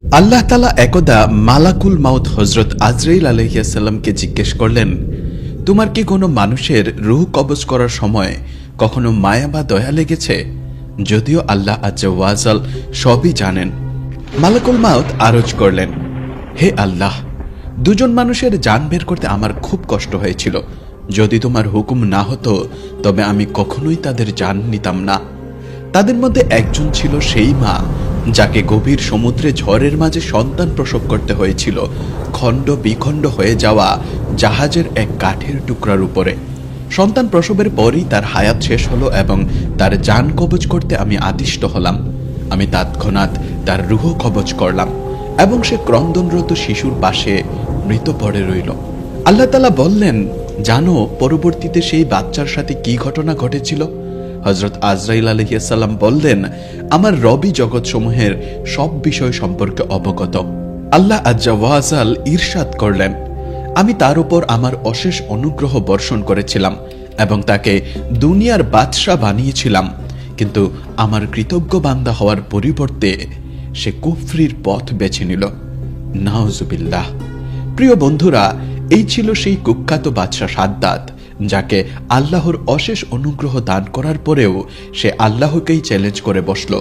আল্লাহ তাআলা একদা মালাকুল মাউত হযরত আজরাইল আলাইহিস সালামকে জিজ্ঞেস করলেন, তোমার কি কোনো মানুষের রূহ কবজ করার সময় কখনো মায়া বা দয়া লেগেছে? যদিও আল্লাহ আজ্জা ওয়াজাল সবই জানেন। মালাকুল মাউত আরজ করলেন, হে আল্লাহ, দুজন মানুষের জান বের করতে আমার খুব কষ্ট হয়েছিল। যদি তোমার হুকুম না হতো তবে আমি কখনোই তাদের জান নিতাম না। তাদের মধ্যে একজন ছিল সেই মা যাকে গভীর সমুদ্রে ঝড়ের মাঝে সন্তান প্রসব করতে হয়েছিল খণ্ড বিখণ্ড হয়ে যাওয়া জাহাজের এক কাঠের টুকরার উপরে। সন্তান প্রসবের পরই তার হায়াত শেষ হলো এবং তার জান কবজ করতে আমি আদিষ্ট হলাম। আমি তৎক্ষণাৎ তার রূহ কবজ করলাম এবং সে ক্রন্দনরত শিশুর পাশে মৃত পড়ে রইল। আল্লাহ তাআলা বললেন, জানো পরবর্তীতে সেই বাচ্চার সাথে কি ঘটনা ঘটেছিল? হযরত আজরাইল আলাইহিস সালাম বললেন, আমার রবি জগৎসমূহের সব বিষয় সম্পর্কে অবগত। আল্লাহ আজ্জা ওয়াজাল ইরশাদ করলেন, আমি তার উপর আমার অশেষ অনুগ্রহ বর্ষণ করেছিলাম এবং তাকে দুনিয়ার বাদশা বানিয়েছিলাম, কিন্তু আমার কৃতজ্ঞ বান্দা হওয়ার পরিবর্তে সে কুফরির পথ বেছে নিল। নাউজুবিল্লাহ। প্রিয় বন্ধুরা, এই ছিল সেই কুখ্যাত বাদশা সাদ্দাত, যাকে আল্লাহর অশেষ অনুগ্রহ দান করার পরেও সে আল্লাহকেই চ্যালেঞ্জ করে বসল।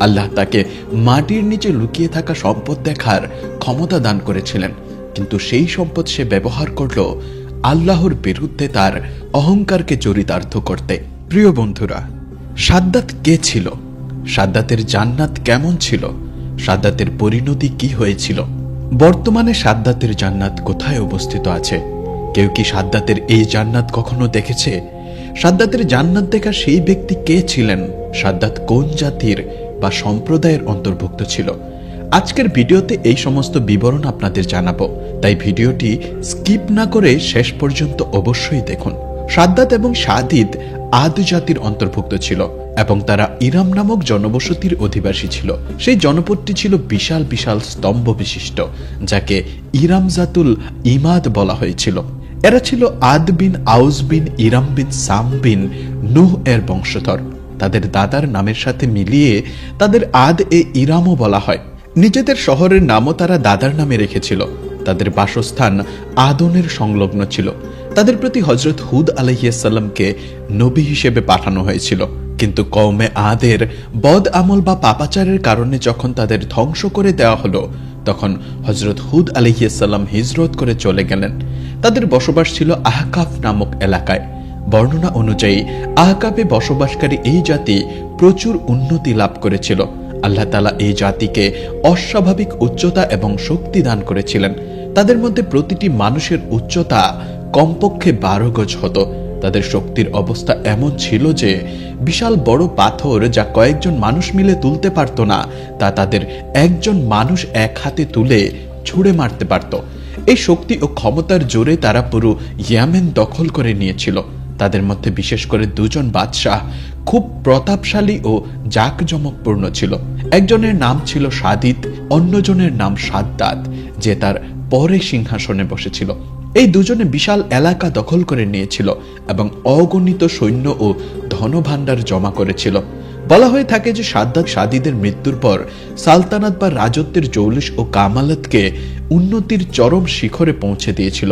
আল্লাহ তাকে মাটির নিচে লুকিয়ে থাকা সম্পদ দেখার ক্ষমতা দান করেছিলেন, কিন্তু সেই সম্পদ সে ব্যবহার করল আল্লাহর বিরুদ্ধে তার অহংকারকে চরিতার্থ করতে। প্রিয় বন্ধুরা, সাদ্দাত কে ছিল? সাদ্দাতের জান্নাত কেমন ছিল? সাদ্দাতের পরিণতি কি হয়েছিল? বর্তমানে সাদ্দাতের জান্নাত কোথায় অবস্থিত আছে? কেউ কি সাদ্দাতের এই জান্নাত কখনো দেখেছে? সাদ্দাতের জান্নাত দেখা সেই ব্যক্তি কে ছিলেন? সাদ্দাত কোন জাতির বা সম্প্রদায়ের অন্তর্ভুক্ত ছিল? আজকের ভিডিওতে এই সমস্ত বিবরণ আপনাদের জানাবো, তাই ভিডিওটি স্কিপ না করে শেষ পর্যন্ত অবশ্যই দেখুন। সাদ্দাত এবং সাদিদ আদ জাতির অন্তর্ভুক্ত ছিল এবং তারা ইরাম নামক জনবসতির অধিবাসী ছিল। সেই জনপদটি ছিল বিশাল বিশাল স্তম্ভ বিশিষ্ট, যাকে ইরামজাতুল ইমাদ বলা হয়েছিল। এরা ছিল আদ বিন আউস বিন ইরাম বিন সাম বিন নূহ এর বংশধর। তাদের দাদার নামের সাথে মিলিয়ে তাদের আদ এ ইরামও বলা হয়। নিজেদের শহরের নামও তারা দাদার নামে রেখেছিল। তাদের বাসস্থান আদনের সংলগ্ন ছিল। তাদের প্রতি হযরত হুদ আলাইহিস সালামকে নবী হিসেবে পাঠানো হয়েছিল, কিন্তু কওমে আদের বদ আমল বা পাপাচারের কারণে যখন তাদের ধ্বংস করে দেওয়া হলো, তখন হযরত হুদ আলাইহিস সালাম হিজরত করে চলে গেলেন। তাদের বসবাস ছিল আহকাফ নামক এলাকায়। বর্ণনা অনুযায়ী আহকাফে বসবাসকারী এই জাতি প্রচুর উন্নতি লাভ করেছিল। আল্লাহ তাআলা এই জাতিকে অস্বাভাবিক উচ্চতা এবং শক্তি দান করেছিলেন। তাদের মধ্যে প্রতিটি মানুষের উচ্চতা কমপক্ষে 12 গজ হতো। তাদের শক্তির অবস্থা এমন ছিল যে বিশাল বড় পাথর যা কয়েকজন মানুষ মিলে তুলতে পারত না, তা তাদের একজন মানুষ এক হাতে তুলে ছুঁড়ে মারতে পারত। এই শক্তি ও ক্ষমতার জোরে তারা পুরো ইয়েমেন দখল করে নিয়েছিল। তাদের মধ্যে বিশেষ করে দুজন বাদশাহ খুব প্রতাপশালী ও জাঁকজমকপূর্ণ ছিল। একজনের নাম ছিল সাদিদ, অন্যজনের নাম সাদ্দাত, যে তার পরে সিংহাসনে বসেছিল। এই দুজনে বিশাল এলাকা দখল করে নিয়েছিল এবং অগণিত সৈন্য ও ধনভাণ্ডার জমা করেছিল। বলা হয়ে থাকে যে সাদ্দাত সাদিদের মৃত্যুর পর সালতানাত বা রাজত্বের জৌলুস ও কামালতকে উন্নতির চরম শিখরে পৌঁছে দিয়েছিল।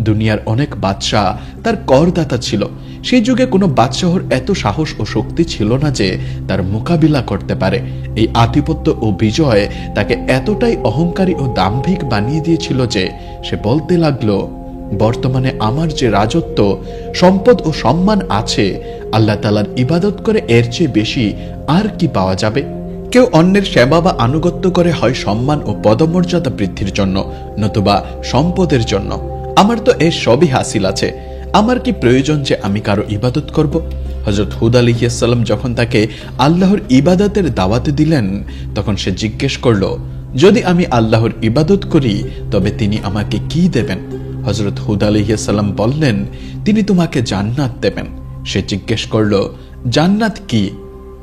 দুনিয়ার অনেক বাদশাহ তার করদাতা ছিল। সেই যুগে কোনো বাদশাহর এত সাহস ও শক্তি ছিল না যে তার মোকাবিলা করতে পারে। এই আধিপত্য ও বিজয় তাকে এতটাই অহংকারী ও দাম্ভিক বানিয়ে দিয়েছিল যে সে বলতে লাগলো, বর্তমানে আমার যে রাজত্ব, সম্পদ ও সম্মান আছে, আল্লাহ তাআলার ইবাদত করে এর চেয়ে বেশি আর কি পাওয়া যাবে? কেউ অন্যের সেবা বা আনুগত্য করে হয় সম্মান ও পদমর্যাদা বৃদ্ধির জন্য, নতুবা সম্পদের জন্য। আমার তো এর সবই হাসিল আছে, আমার কি প্রয়োজন যে আমি কারো ইবাদত করব? হযরত হুদ আলাইহিস সালাম যখন তাকে আল্লাহর ইবাদতের দাওয়াত দিলেন, তখন সে জিজ্ঞেস করল, যদি আমি আল্লাহর ইবাদত করি তবে তিনি আমাকে কি দেবেন? হযরত হুদ আলাইহিস সালাম বললেন, তিনি তোমাকে জান্নাত দেবেন। সে জিজ্ঞেস করল, জান্নাত কি?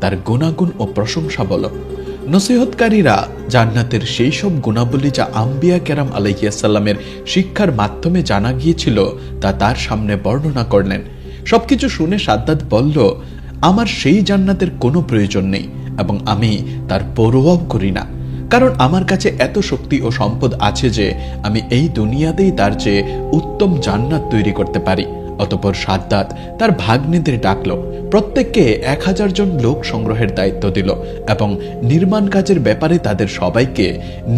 তার গুণাগুণ ও প্রশংসা বলো। নসিহতকারীরা জান্নাতের সেই সব গুণাবলী যা আম্বিয়া কেরাম আলাইহিস সালামের শিক্ষার মাধ্যমে জানা গিয়েছিল তা তার সামনে বর্ণনা করলেন। সবকিছু শুনে সাদ্দাত বলল, আমার সেই জান্নাতের কোনো প্রয়োজন নেই এবং আমি তার পরোয়াও করি না। কারণ আমার কাছে এত শক্তি ও সম্পদ আছে যে আমি এই দুনিয়াতেই তার চেয়ে উত্তম জান্নাত তৈরি করতে পারি। অতঃপর সাদ্দাত তার ভাগ্নেদের ডাকল, প্রত্যেককে 1000 জন লোক সংগ্রহের দায়িত্ব দিল এবং নির্মাণ কাজের ব্যাপারে তাদের সবাইকে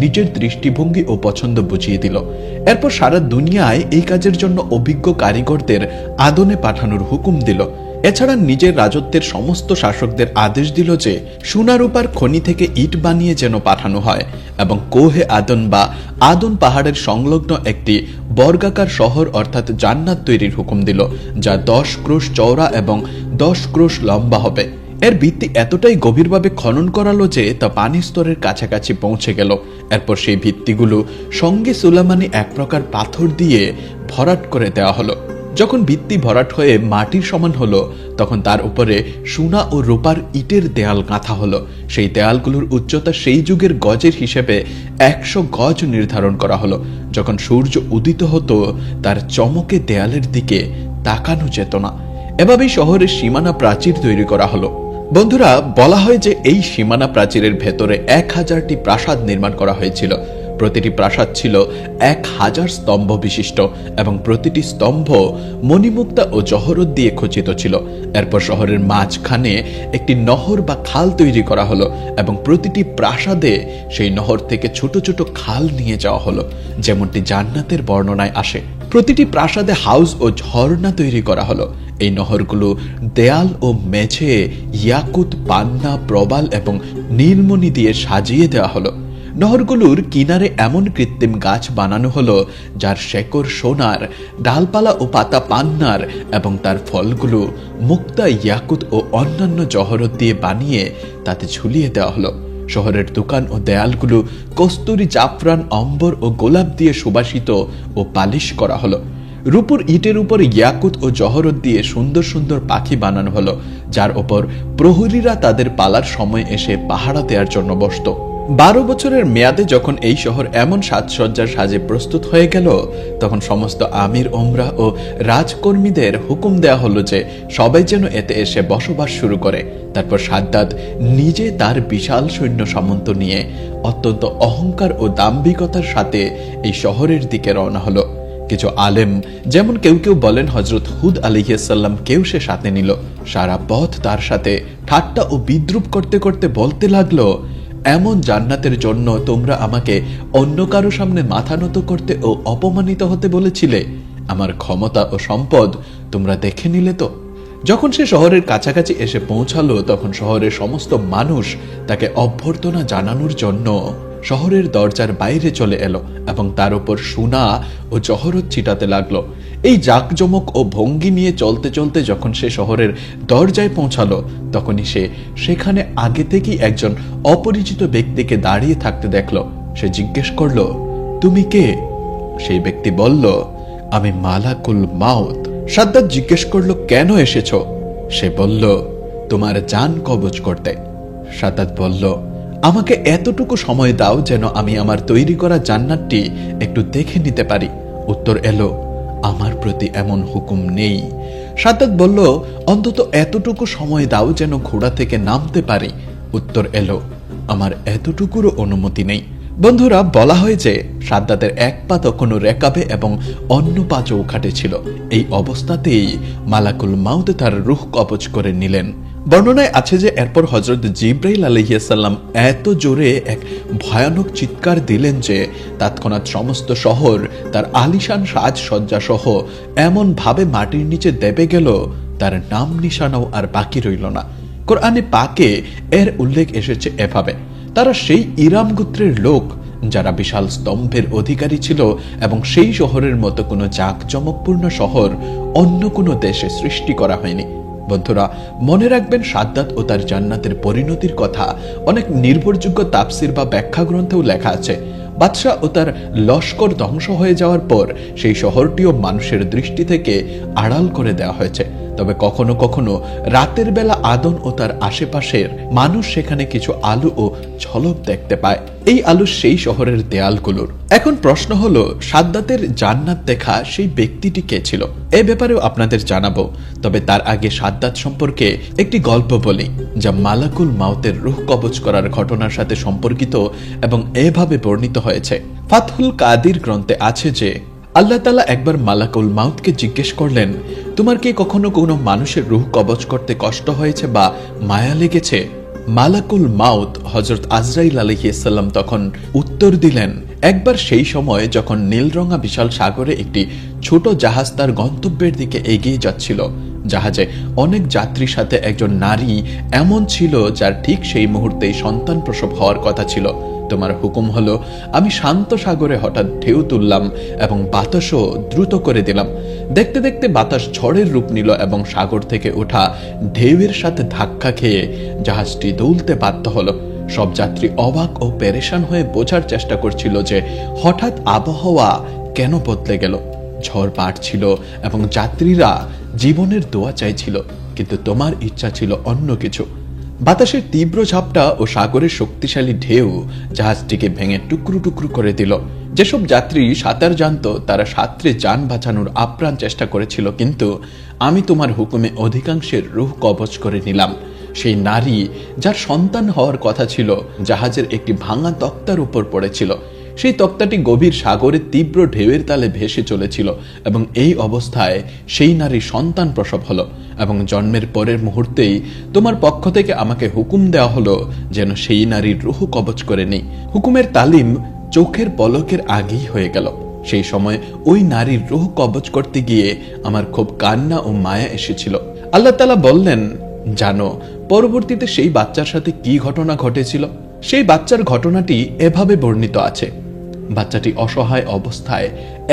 নিজের দৃষ্টিভঙ্গি ও পছন্দ বুঝিয়ে দিল। এরপর সারা দুনিয়ায় এই কাজের জন্য অভিজ্ঞ কারিগরদের আদনে পাঠানোর হুকুম দিল। এছাড়া নিজের রাজত্বের সমস্ত শাসকদের আদেশ দিল যে সোনা রূপার খনি থেকে ইট বানিয়ে যেন পাঠানো হয় এবং কোহে আদন বা আদন পাহাড়ের সংলগ্ন একটি বর্গাকার শহর অর্থাৎ জান্নাত তৈরির হুকুম দিল, যা 10 ক্রোশ চওড়া এবং 10 ক্রোশ লম্বা হবে। এর ভিত্তি এতটাই গভীরভাবে খনন করালো যে তা পানির স্তরের কাছাকাছি পৌঁছে গেল। এরপর সেই ভিত্তিগুলো সঙ্গে সুলাইমানি এক প্রকার পাথর দিয়ে ভরাট করে দেওয়া হলো। যখন ভিত্তি ভরাট হয়ে মাটির সমান হলো, তখন তার উপরে সোনা ও রূপার ইটের দেয়াল গাঁথা হলো। সেই দেয়ালগুলোর উচ্চতা সেই যুগের গজের হিসেবে 100 গজ নির্ধারণ করা হলো। যখন সূর্য উদিত হতো, তার চমকে দেয়ালের দিকে তাকানো যেত না। এভাবেই শহরের সীমানা প্রাচীর তৈরি করা হলো। বন্ধুরা, বলা হয় যে এই সীমানা প্রাচীরের ভেতরে 1000টি প্রাসাদ নির্মাণ করা হয়েছিল। প্রতিটি প্রাসাদ ছিল 1000 স্তম্ভ বিশিষ্ট এবং প্রতিটি স্তম্ভ মণিমুক্তা ও জহরত দিয়ে খচিত ছিল। এরপর শহরের মাঝখানে একটি নহর বা খাল তৈরি করা হলো এবং প্রতিটি প্রাসাদে সেই নহর থেকে ছোট ছোট খাল নিয়ে যাওয়া হলো, যেমনটি জান্নাতের বর্ণনায় আসে। প্রতিটি প্রাসাদে হাউস ও ঝর্ণা তৈরি করা হলো। এই নহরগুলো দেয়াল ও মেঝে ইয়াকুত, পান্না, প্রবাল এবং নীলমণি দিয়ে সাজিয়ে দেওয়া হলো। নহরগুলোর কিনারে এমন কৃত্রিম গাছ বানানো হলো যার শেকড় সোনার, ডালপালা ও পাতা পান্নার এবং তার ফলগুলো মুক্তা, ইয়াকুত ও অন্যান্য জহরত দিয়ে বানিয়ে তাতে ঝুলিয়ে দেওয়া হলো। শহরের দোকান ও দেয়ালগুলো কস্তুরী, জাফরান, অম্বর ও গোলাপ দিয়ে সুবাসিত ও পালিশ করা হলো। রূপুর ইটের উপর ইয়াকুত ও জহরত দিয়ে সুন্দর সুন্দর পাখি বানানো হলো, যার ওপর প্রহরীরা তাদের পালার সময় এসে পাহারা দেওয়ার জন্য বসত। 12 বছরের মেয়াদে যখন এই শহর এমন সাজসজ্জার সাজে প্রস্তুত হয়ে গেল, তখন সমস্ত আমির, ওমরা ও রাজকর্মীদের হুকুম দেয়া হলো যে সবাই যেন এতে এসে বসবাস শুরু করে। তারপর সাদ্দাত নিজে তার বিশাল সৈন্য সামন্ত নিয়ে অত্যন্ত অহংকার ও দাম্ভিকতার সাথে এই শহরের দিকে রওনা হলো। কিছু আলেম, যেমন কেউ কেউ বলেন হযরত হুদ আলাইহিস সালাম, কেউ সে সাথে নিল। সারা পথ তার সাথে ঠাট্টা ও বিদ্রুপ করতে করতে বলতে লাগলো, এমন জান্নাতের জন্য তোমরা আমাকে অন্য কারো সামনে মাথা নত করতে ও অপমানিত হতে বলেছিলে। আমার ক্ষমতা ও সম্পদ তোমরা দেখে নিলে তো। যখন সে শহরের কাছাকাছি এসে পৌঁছালো, তখন শহরের সমস্ত মানুষ তাকে অভ্যর্থনা জানানোর জন্য শহরের দরজার বাইরে চলে এলো এবং তার উপর সোনা ও জহরত ছিটাতে লাগলো। এই জাকজমক ও ভঙ্গি নিয়ে চলতে চলতে যখন সে শহরের দরজায় পৌঁছালো, তখনই সে সেখানে আগে থেকেই একজন অপরিচিত ব্যক্তিকে দাঁড়িয়ে থাকতে দেখলো। সে জিজ্ঞেস করলো, তুমি কে? সেই ব্যক্তি বলল, আমি মালাকুল মাউত। সাদ্দাত জিজ্ঞেস করলো, কেন এসেছো? সে বলল, তোমার জান কবজ করতে। সাদ্দাত বলল, আমাকে এতটুকু সময় দাও যেন আমি আমার তৈরি করা জান্নাতটি একটু দেখে নিতে পারি। উত্তর এলো, আমার প্রতি এমন হুকুম নেই। সাদ্দাত বলল, অন্তত এতটুকু সময় দাও যেন ঘোড়া থেকে নামতে পারি। উত্তর এলো, আমার এতটুকুরও অনুমতি নেই। বন্ধুরা, বলা হয় যে সাদ্দাতের এক পা তখনও রেকাবে এবং অন্য পা চৌখাটে ছিল। এই অবস্থাতেই মালাকুল মাউত তার রূহ কবজ করে নিলেন। বর্ণনায় আছে যে এরপর হযরত জিবরাইল আলাইহিস সালাম এত জোরে এক ভয়ানক চিৎকার দিলেন যে তৎক্ষণাৎ সমস্ত শহর তার আলিশান সাজসজ্জা সহ এমন ভাবে মাটির নিচে দেবে গেল, তার নাম নিশানাও আর বাকি রইল না। কোরআনে পাকে এর উল্লেখ এসেছে এভাবে, তারা সেই ইরাম গোত্রের লোক যারা বিশাল স্তম্ভের অধিকারী ছিল এবং সেই শহরের মতো কোনো জাঁকজমকপূর্ণ শহর অন্য কোনো দেশে সৃষ্টি করা হয়নি। বন্ধুরা, মনে রাখবেন, সাদ্দাত ও তার জান্নাতের পরিণতির কথা অনেক নির্ভরযোগ্য তাফসির বা ব্যাখ্যা গ্রন্থেও লেখা আছে। বাদশাহ ও তার লস্কর ধ্বংস হয়ে যাওয়ার পর সেই শহরটিও মানুষের দৃষ্টি থেকে আড়াল করে দেওয়া হয়েছে। তবে কখনো কখনো রাতের বেলা আদন ও তার আশেপাশের মানুষ সেখানে কিছু আলো ও ঝলক দেখতে পায়। এই আলো সেই শহরের দেয়ালগুলোর। এখন প্রশ্ন হলো, সাদ্দাতের জান্নাত দেখা সেই ব্যক্তিটি কে ছিল? এ ব্যাপারেও আপনাদের জানাবো, তবে তার আগে সাদ্দাত সম্পর্কে একটি গল্প বলি, যা মালাকুল মাউতের রূহ কবজ করার ঘটনার সাথে সম্পর্কিত এবং এভাবে বর্ণিত হয়েছে। ফাতহুল কাদির গ্রন্থে আছে যে আল্লাহ তাআলা একবার মালাকুল মাউতকে জিজ্ঞেস করলেন, তোমার কি কখনো কোনো মানুষের রূহ কবজ করতে কষ্ট হয়েছে বা মায়া লেগেছে? মালাকুল মাউত হযরত আজরাইল আলাইহিস সালাম তখন উত্তর দিলেন, একবার সেই সময় যখন নীলরঙা বিশাল সাগরে একটি ছোট জাহাজ তার গন্তব্যের দিকে এগিয়ে যাচ্ছিল। জাহাজে অনেক যাত্রীর সাথে একজন নারী এমন ছিল যার ঠিক সেই মুহূর্তেই সন্তান প্রসব হওয়ার কথা ছিল। তোমার হুকুম হলো, আমি শান্ত সাগরে হঠাৎ ঢেউ তুললাম এবং বাতাসও দ্রুত করে দিলাম। দেখতে দেখতে বাতাস ঝড়ের রূপ নিল এবং সাগর থেকে ওঠা ঢেউয়ের সাথে ধাক্কা খেয়ে জাহাজটি দুলতে বাধ্য হলো। সব যাত্রী অবাক ও পেরেশান হয়ে বোঝার চেষ্টা করছিল যে হঠাৎ আবহাওয়া কেন বদলে গেল। ঝড় বাড়ছিল এবং যাত্রীরা জীবনের দোয়া চাইছিল, কিন্তু তোমার ইচ্ছা ছিল অন্য কিছু। বাতাসের তীব্র ঝাপটা ও সাগরের শক্তিশালী ঢেউ জাহাজটিকে ভেঙে টুকরো টুকরো করে দিল। যেসব যাত্রী সাঁতার জানত তারা সাঁতরে যান বাঁচানোর আপ্রাণ চেষ্টা করেছিল, কিন্তু আমি তোমার হুকুমে অধিকাংশের রূহ কবজ করে নিলাম। সেই নারী যার সন্তান হওয়ার কথা ছিল জাহাজের একটি ভাঙা তক্তার উপর পড়েছিল। সেই তক্তাটি গভীর সাগরের তীব্র ঢেউয়ের তালে ভেসে চলেছিল এবং এই অবস্থায় সেই নারীর সন্তান প্রসব হলো এবং জন্মের পরের মুহূর্তেই তোমার পক্ষ থেকে আমাকে হুকুম দেওয়া হলো যেন সেই নারীর রূহ কবজ করে নেই। হুকুমের তালিম চোখের পলকের আগেই হয়ে গেল। সেই সময় ওই নারীর রূহ কবজ করতে গিয়ে আমার খুব কান্না ও মায়া এসেছিল। আল্লাহ তাআলা বললেন, জানো পরবর্তীতে সেই বাচ্চার সাথে কি ঘটনা ঘটেছিল? সেই বাচ্চার ঘটনাটি এভাবে বর্ণিত আছে। বাচ্চাটি অসহায় অবস্থায়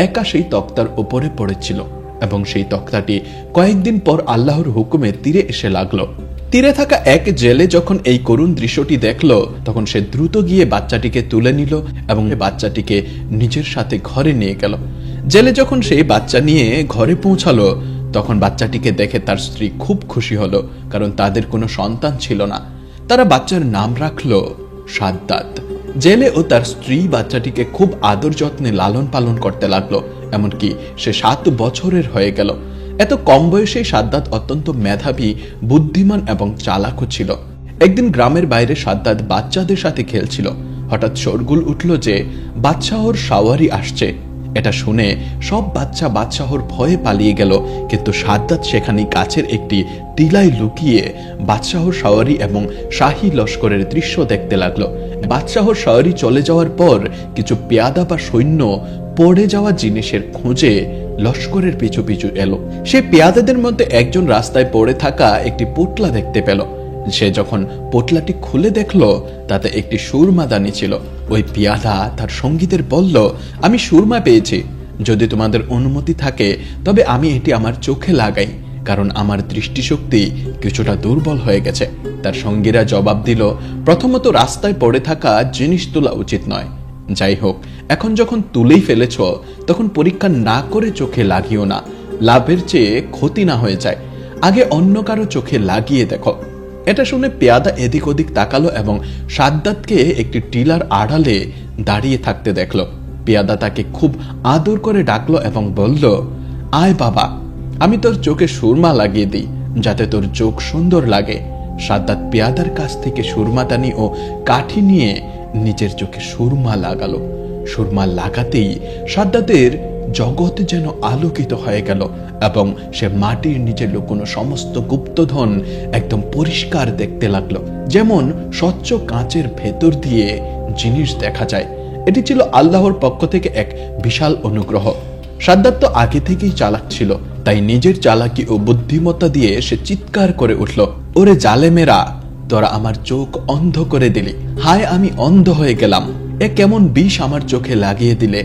একা সেই তক্তার উপরে পড়েছিল এবং সেই তক্তাটি কয়েকদিন পর আল্লাহর হুকুমে তীরে এসে লাগলো। তীরে থাকা এক জেলে যখন এই করুণ দৃশ্যটি দেখলো, তখন সে দ্রুত গিয়ে বাচ্চাটিকে তুলে নিল এবং বাচ্চাটিকে নিজের সাথে ঘরে নিয়ে গেল। জেলে যখন সেই বাচ্চা নিয়ে ঘরে পৌঁছালো, তখন বাচ্চাটিকে দেখে তার স্ত্রী খুব খুশি হলো, কারণ তাদের কোনো সন্তান ছিল না। তারা বাচ্চার নাম রাখলো সাদ্দাত। জেলে ও তার স্ত্রী বাচ্চাটিকে খুব আদর যত্নে লালন পালন করতে লাগলো, এমনকি সে 7 বছরের হয়ে গেল। এত কম বয়সে সাদ্দাত অত্যন্ত মেধাবী, বুদ্ধিমান এবং চালাকও ছিল। একদিন গ্রামের বাইরে সাদ্দাত বাচ্চাদের সাথে খেলছিল। হঠাৎ শোরগোল উঠল যে বাদশাহর সাওয়ারি আসছে। এটা শুনে সব বাচ্চা বাদশাহর ভয়ে পালিয়ে গেল, কিন্তু সাদ্দাত সেখানে কাছের একটি টিলায় লুকিয়ে বাদশাহর সাওয়ারি এবং শাহী লস্করের দৃশ্য দেখতে লাগলো। বাদশাহর সাওয়ারি চলে যাওয়ার পর কিছু পেয়াদা বা সৈন্য পড়ে যাওয়া জিনিসের খোঁজে লস্করের পিছু পিছু এলো। সে পেয়াদাদের মধ্যে একজন রাস্তায় পড়ে থাকা একটি পোটলা দেখতে পেল। সে যখন পোটলাটি খুলে দেখলো, তাতে একটি সুরমাদানি ছিল। ওই পেয়াদা তার সঙ্গীদের বলল, আমি সুরমা পেয়েছি, যদি তোমাদের অনুমতি থাকে তবে আমি এটি আমার চোখে লাগাই, কারণ আমার দৃষ্টিশক্তি কিছুটা দুর্বল হয়ে গেছে। তার সঙ্গীরা জবাব দিল, প্রথমত রাস্তায় পড়ে থাকা জিনিস তোলা উচিত নয়। যাই হোক, এখন যখন তুলেই ফেলেছ তখন পরীক্ষা না করে চোখে লাগিও না, লাভের চেয়ে ক্ষতি না হয়ে যায়। আগে অন্য কারো চোখে লাগিয়ে দেখো। এটা শুনে পেয়াদা এদিক ওদিক তাকালো এবং সাদ্দাতকে একটি টিলার আড়ালে দাঁড়িয়ে থাকতে দেখলো। পেয়াদা তাকে খুব আদর করে ডাকলো এবং বলল, আয় বাবা, আমি তোর চোখে সুরমা লাগিয়ে দিই যাতে তোর চোখ সুন্দর লাগে। সাদ্দাত পেয়াদার কাছ থেকে সুরমাদানি ও কাঠি নিয়ে নিজের চোখে সুরমা লাগালো। সুরমা লাগাতেই সাদ্দাতের জগৎ যেন আলোকিত হয়ে গেল এবং সে মাটির নিচে লুকোনো সমস্ত গুপ্তধন একদম পরিষ্কার দেখতে লাগলো, যেমন স্বচ্ছ কাঁচের ভেতর দিয়ে জিনিস দেখা যায়। এটি ছিল আল্লাহর পক্ষ থেকে এক বিশাল অনুগ্রহ। সাদ্দাত তো আগে থেকেই চালাক ছিল, তাই নিজের চালাকি ও বুদ্ধিমত্তা দিয়ে সে চিৎকার করে উঠল, ওরে জালেমেরা, তোরা আমার চোখ অন্ধ করে দিলি। হায়, আমি অন্ধ হয়ে গেলাম। এ কেমন বিষ আমার চোখে লাগিয়ে দিলে।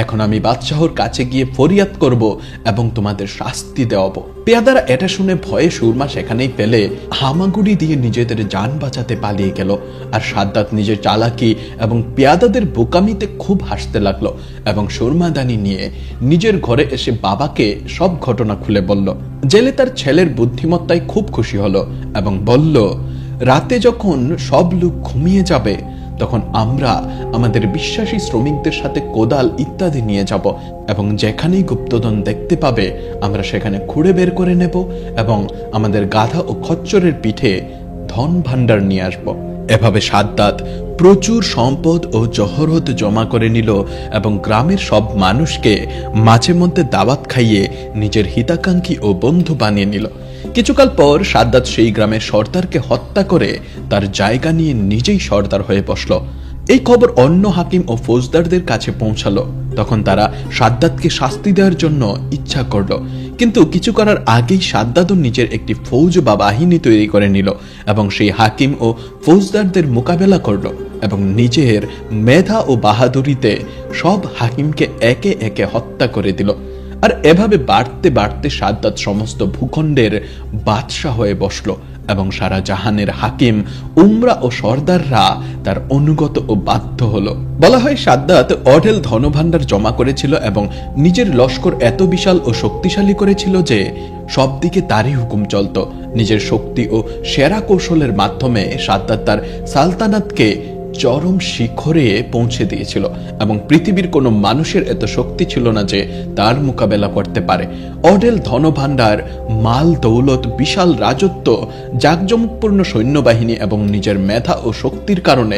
এখন আমি বাদশাহর কাছে গিয়ে ফরিয়াদ করব এবং তোমাদের শাস্তি দেওয়াবো। পেয়াদারা এটা শুনে ভয়ে সুরমা সেখানেই পেলে হামাগুড়ি দিয়ে নিজেদের যান বাঁচাতে পালিয়ে গেল। আর সাদ্দাত নিজের চালাকি এবং পেয়াদাদের বোকামিতে খুব হাসতে লাগলো এবং সুরমাদানি নিয়ে নিজের ঘরে এসে বাবাকে সব ঘটনা খুলে বলল। জেলে তার ছেলের বুদ্ধিমত্তায় খুব খুশি হলো এবং বলল, রাতে যখন সব লোক ঘুমিয়ে যাবে তখন আমরা আমাদের বিশ্বাসী শ্রমিকদের সাথে কোদাল ইত্যাদি নিয়ে যাব এবং যেখানেই গুপ্তধন দেখতে পাবে আমরা সেখানে খুঁড়ে বের করে নেব এবং আমাদের গাধা ও খচ্চরের পিঠে ধন ভাণ্ডার নিয়ে আসব। এভাবে সাদ্দাত প্রচুর সম্পদ ও জহরত জমা করে নিল এবং গ্রামের সব মানুষকে মাঝে মধ্যে দাওয়াত খাইয়ে নিজের হিতাকাঙ্ক্ষী ও বন্ধু বানিয়ে নিল। কিছুকাল পর সাদ্দাত সেই গ্রামের সর্দারকে হত্যা করে তার জায়গা নিয়ে নিজেই সর্দার হয়ে বসল। এই খবর অন্য হাকিম ও ফৌজদারদের কাছে পৌঁছালো। তখন তারা সাদ্দাতকে শাস্তি দেওয়ার জন্য ইচ্ছা করল, কিন্তু কিছু করার আগেই সাদ্দাতও নিজের একটি ফৌজ বা বাহিনী তৈরি করে নিল এবং সেই হাকিম ও ফৌজদারদের মোকাবেলা করল এবং নিজের মেধা ও বাহাদুরিতে সব হাকিমকে একে একে হত্যা করে দিল। আর এভাবে বাড়তে বাড়তে সাদ্দাত সমস্ত ভূখণ্ডের বাদশাহ হয়ে বসল এবং সারা জাহানের হাকিম, উমরা ও সর্দাররা তার অনুগত ও বাধ্য হলো। বলা হয় সাদ্দাত অঢেল ধনভাণ্ডার জমা করেছিল এবং নিজের লস্কর এত বিশাল ও শক্তিশালী করেছিল যে সব দিকে তারই হুকুম চলত। নিজের শক্তি ও সেরা কৌশলের মাধ্যমে সাদ্দাত তার সালতানাতকে চরম শিখরে পৌঁছে দিয়েছিল এবং পৃথিবীর কোনো মানুষের এত শক্তি ছিল না যে তার মোকাবেলা করতে পারে। অঢেল ধনভাণ্ডার, মাল দৌলত, বিশাল রাজত্ব, জাঁকজমকপূর্ণ সৈন্যবাহিনী এবং নিজের মেধা ও শক্তির কারণে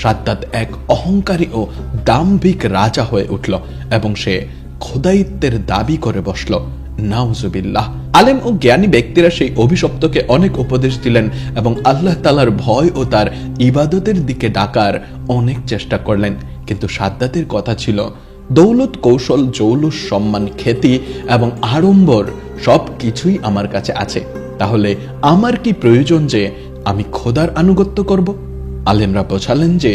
সাদ্দাত এক অহংকারী ও দাম্ভিক রাজা হয়ে উঠল এবং সে খোদাইত্বের দাবি করে বসল। নাউজুবিল্লাহ। আলেম ও জ্ঞানী ব্যক্তিরা সেই অভিশপ্তকে অনেক উপদেশ দিলেন এবং আল্লাহ তাআলার ভয় ও তার ইবাদতের দিকে ডাকার অনেক চেষ্টা করলেন, কিন্তু সাদ্দাতের কথা ছিল, দৌলত, কৌশল, জৌলুস, সম্মান, খ্যাতি এবং আড়ম্বর সব কিছুই আমার কাছে আছে, তাহলে আমার কি প্রয়োজন যে আমি খোদার আনুগত্য করব? আলেমরা বোঝালেন যে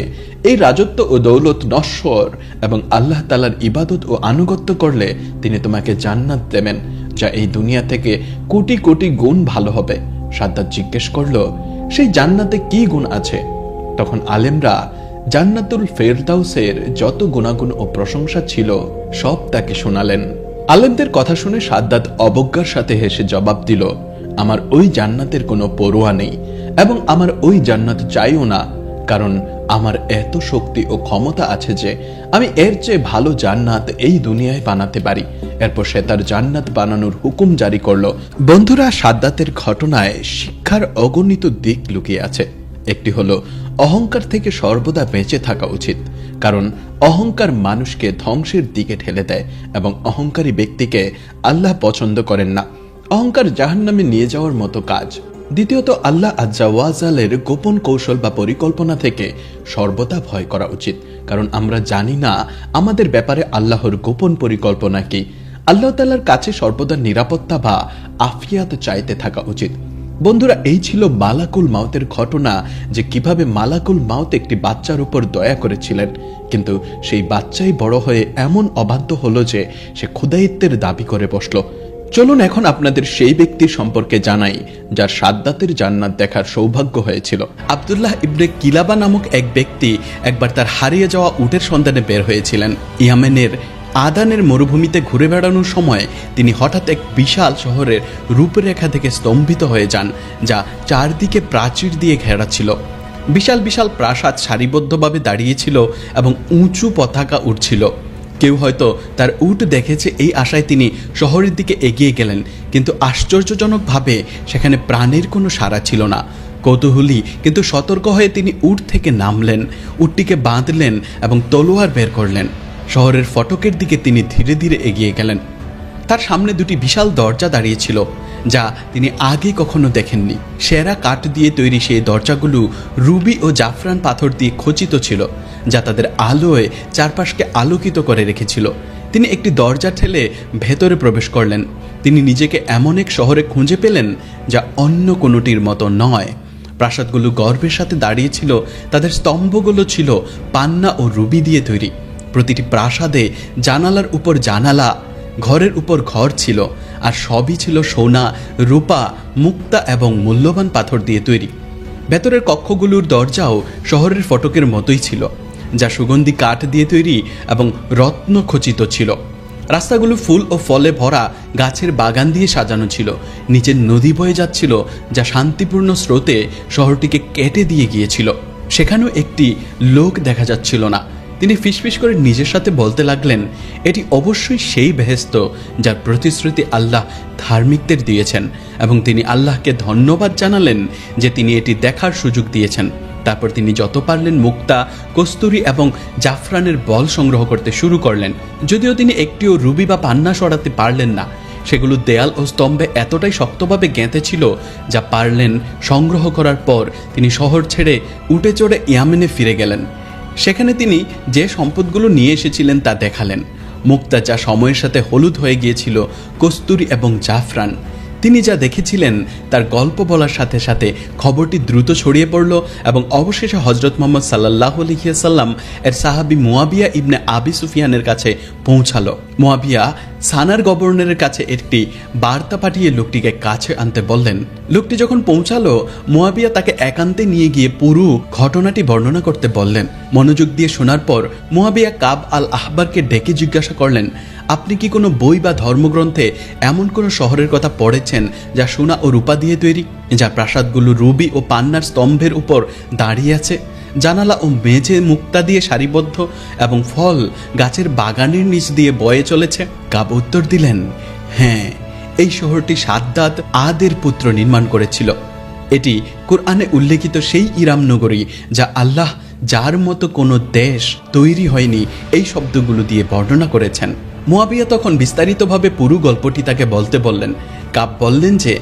এই রাজত্ব ও দৌলত নশ্বর এবং আল্লাহ তাআলার ইবাদত ও আনুগত্য করলে তিনি তোমাকে জান্নাত দেবেন, যা এই দুনিয়া থেকে কোটি কোটি গুণ ভালো হবে। সাদ্দাত জিজ্ঞেস করল, সেই জান্নাতে কি গুণ আছে? তখন আলেমরা জান্নাতুল ফেরদাউসের যত গুণাগুণ ও প্রশংসা ছিল সব তাকে শোনালেন। আলেমদের কথা শুনে সাদ্দাত অবজ্ঞার সাথে হেসে জবাব দিল, আমার ওই জান্নাতের কোনো পরোয়া নেই এবং আমার ওই জান্নাত চাইও না, কারণ আমার এত শক্তি ও ক্ষমতা আছে যে আমি এর চেয়ে ভালো জান্নাত এই দুনিয়ায় বানাতে পারি। এরপর সে তার জান্নাত বানানোর হুকুম জারি করলো। বন্ধুরা, সাদ্দাতের ঘটনায় শিক্ষার অগণিত দিক লুকিয়ে আছে। একটি হলো অহংকার থেকে সর্বদা বেঁচে থাকা উচিত, কারণ অহংকার মানুষকে ধ্বংসের দিকে ঠেলে দেয় এবং অহংকারী ব্যক্তিকে আল্লাহ পছন্দ করেন না। অহংকার জাহান্নামে নিয়ে যাওয়ার মতো কাজ। দ্বিতীয়ত, আল্লাহ আজ্জা ওয়া জালের গোপন কৌশল বা পরিকল্পনা থেকে সর্বদা ভয় করা উচিত, কারণ আমরা জানি না আমাদের ব্যাপারে আল্লাহর গোপন পরিকল্পনা কি। আল্লাহ তাআলার কাছে সর্বদা নিরাপত্তা বা আফিয়াত চাইতে থাকা উচিত। বন্ধুরা, এই ছিল মালাকুল মাউতের ঘটনা, যে কিভাবে মালাকুল মাউত একটি বাচ্চার উপর দয়া করেছিলেন, কিন্তু সেই বাচ্চাই বড় হয়ে এমন অবাধ্য হলো যে সে খোদাইত্বের দাবি করে বসল। চলুন এখন আপনাদের সেই ব্যক্তির সম্পর্কে জানাই যার সাদ্দাতের জান্নাত দেখার সৌভাগ্য হয়েছিল। আব্দুল্লাহ ইবনে কিলাবা নামক এক ব্যক্তি একবার তার হারিয়ে যাওয়া উটের সন্ধানে বের হয়েছিলেন। ইয়ামেনের আদানের মরুভূমিতে ঘুরে বেড়ানোর সময় তিনি হঠাৎ এক বিশাল শহরের রূপরেখা থেকে স্তম্ভিত হয়ে যান, যা চারদিকে প্রাচীর দিয়ে ঘেরা ছিল। বিশাল বিশাল প্রাসাদ সারিবদ্ধভাবে দাঁড়িয়েছিল এবং উঁচু পতাকা উঠছিল। কেউ হয়তো তার উট দেখেছে এই আশায় তিনি শহরের দিকে এগিয়ে গেলেন, কিন্তু আশ্চর্যজনকভাবে সেখানে প্রাণের কোনো সাড়া ছিল না। কৌতূহলী কিন্তু সতর্ক হয়ে তিনি উট থেকে নামলেন, উটটিকে বাঁধলেন এবং তলোয়ার বের করলেন। শহরের ফটকের দিকে তিনি ধীরে ধীরে এগিয়ে গেলেন। তার সামনে দুটি বিশাল দরজা দাঁড়িয়েছিল, যা তিনি আগে কখনো দেখেননি। সেরা কাঠ দিয়ে তৈরি সেই দরজাগুলো রুবি ও জাফরান পাথর দিয়ে খচিত ছিল, যা তাদের আলোয় চারপাশকে আলোকিত করে রেখেছিল। তিনি একটি দরজা ঠেলে ভেতরে প্রবেশ করলেন। তিনি নিজেকে এমন এক শহরে খুঁজে পেলেন যা অন্য কোনোটির মতো নয়। প্রাসাদগুলো গর্বের সাথে দাঁড়িয়েছিল, তাদের স্তম্ভগুলো ছিল পান্না ও রুবি দিয়ে তৈরি। প্রতিটি প্রাসাদে জানালার উপর জানালা, ঘরের উপর ঘর ছিল, আর সবই ছিল সোনা, রূপা, মুক্তা এবং মূল্যবান পাথর দিয়ে তৈরি। ভেতরের কক্ষগুলোর দরজাও শহরের ফটকের মতোই ছিল, যা সুগন্ধি কাঠ দিয়ে তৈরি এবং রত্ন খচিত ছিল। রাস্তাগুলো ফুল ও ফলে ভরা গাছের বাগান দিয়ে সাজানো ছিল। নিচের নদী বয়ে যাচ্ছিল, যা শান্তিপূর্ণ স্রোতে শহরটিকে কেটে দিয়ে গিয়েছিল। সেখানেও একটি লোক দেখা যাচ্ছিল না। তিনি ফিসফিস করে নিজের সাথে বলতে লাগলেন, এটি অবশ্যই সেই বেহেশত যার প্রতিশ্রুতি আল্লাহ ধার্মিকদের দিয়েছেন, এবং তিনি আল্লাহকে ধন্যবাদ জানালেন যে তিনি এটি দেখার সুযোগ দিয়েছেন। তারপর তিনি যত পারলেন মুক্তা, কস্তুরী এবং জাফরানের বল সংগ্রহ করতে শুরু করলেন। যদিও তিনি একটিও রুবি বা পান্না সরাতে পারলেন না। সেগুলো দেয়াল ও স্তম্ভে এতটাই শক্তভাবে গেঁথে ছিল, যা পারলেন সংগ্রহ করার পর তিনি শহর ছেড়ে উঠে চড়ে ইয়ামেনে ফিরে গেলেন। সেখানে তিনি যে সম্পদগুলো নিয়ে এসেছিলেন তা দেখালেন। মুক্তা যা সময়ের সাথে হলুদ হয়ে গিয়েছিল, কস্তুরী এবং জাফরান। তিনি যা দেখেছিলেন তার গল্প বলার সাথে সাথে খবরটি দ্রুত ছড়িয়ে পড়ল এবং অবশেষে হজরত মুহাম্মদ সাল্লাল্লাহু আলাইহি ওয়াসাল্লাম এর সাহাবী মুয়াবিয়া ইবনে আবি সুফিয়ানের কাছে পৌঁছালো। মুয়াবিয়া সানার গভর্নরের কাছে একটি বার্তা পাঠিয়ে লোকটিকে কাছে আনতে বললেন। লোকটি যখন পৌঁছালো, মুয়াবিয়া তাকে একান্তে নিয়ে গিয়ে পুরো ঘটনাটি বর্ণনা করতে বললেন। মনোযোগ দিয়ে শোনার পর মুয়াবিয়া কাব আল আহবারকে ডেকে জিজ্ঞাসা করলেন, আপনি কি কোনো বই বা ধর্মগ্রন্থে এমন কোনো শহরের কথা পড়েছেন যা সোনা ও রূপা দিয়ে তৈরি, যার প্রাসাদগুলো রুবি ও পান্নার স্তম্ভের উপর দাঁড়িয়ে আছে, জানালা ও মেঝে মুক্তা দিয়ে সারিবদ্ধ এবং ফল গাছের বাগানের নিচ দিয়ে বয়ে চলেছে? কাব উত্তর দিলেন, হ্যাঁ, এই শহরটি সাদ্দাত আদের পুত্র নির্মাণ করেছিল। এটি কোরআনে উল্লেখিত সেই ইরাম নগরী যা আল্লাহ যার মতো কোনো দেশ তৈরি হয়নি এই শব্দগুলো দিয়ে বর্ণনা করেছেন। মুয়াবিয়া তখন বিস্তারিতভাবে পুরো গল্পটি তাকে বলতে বললেন। কাব বললেন যে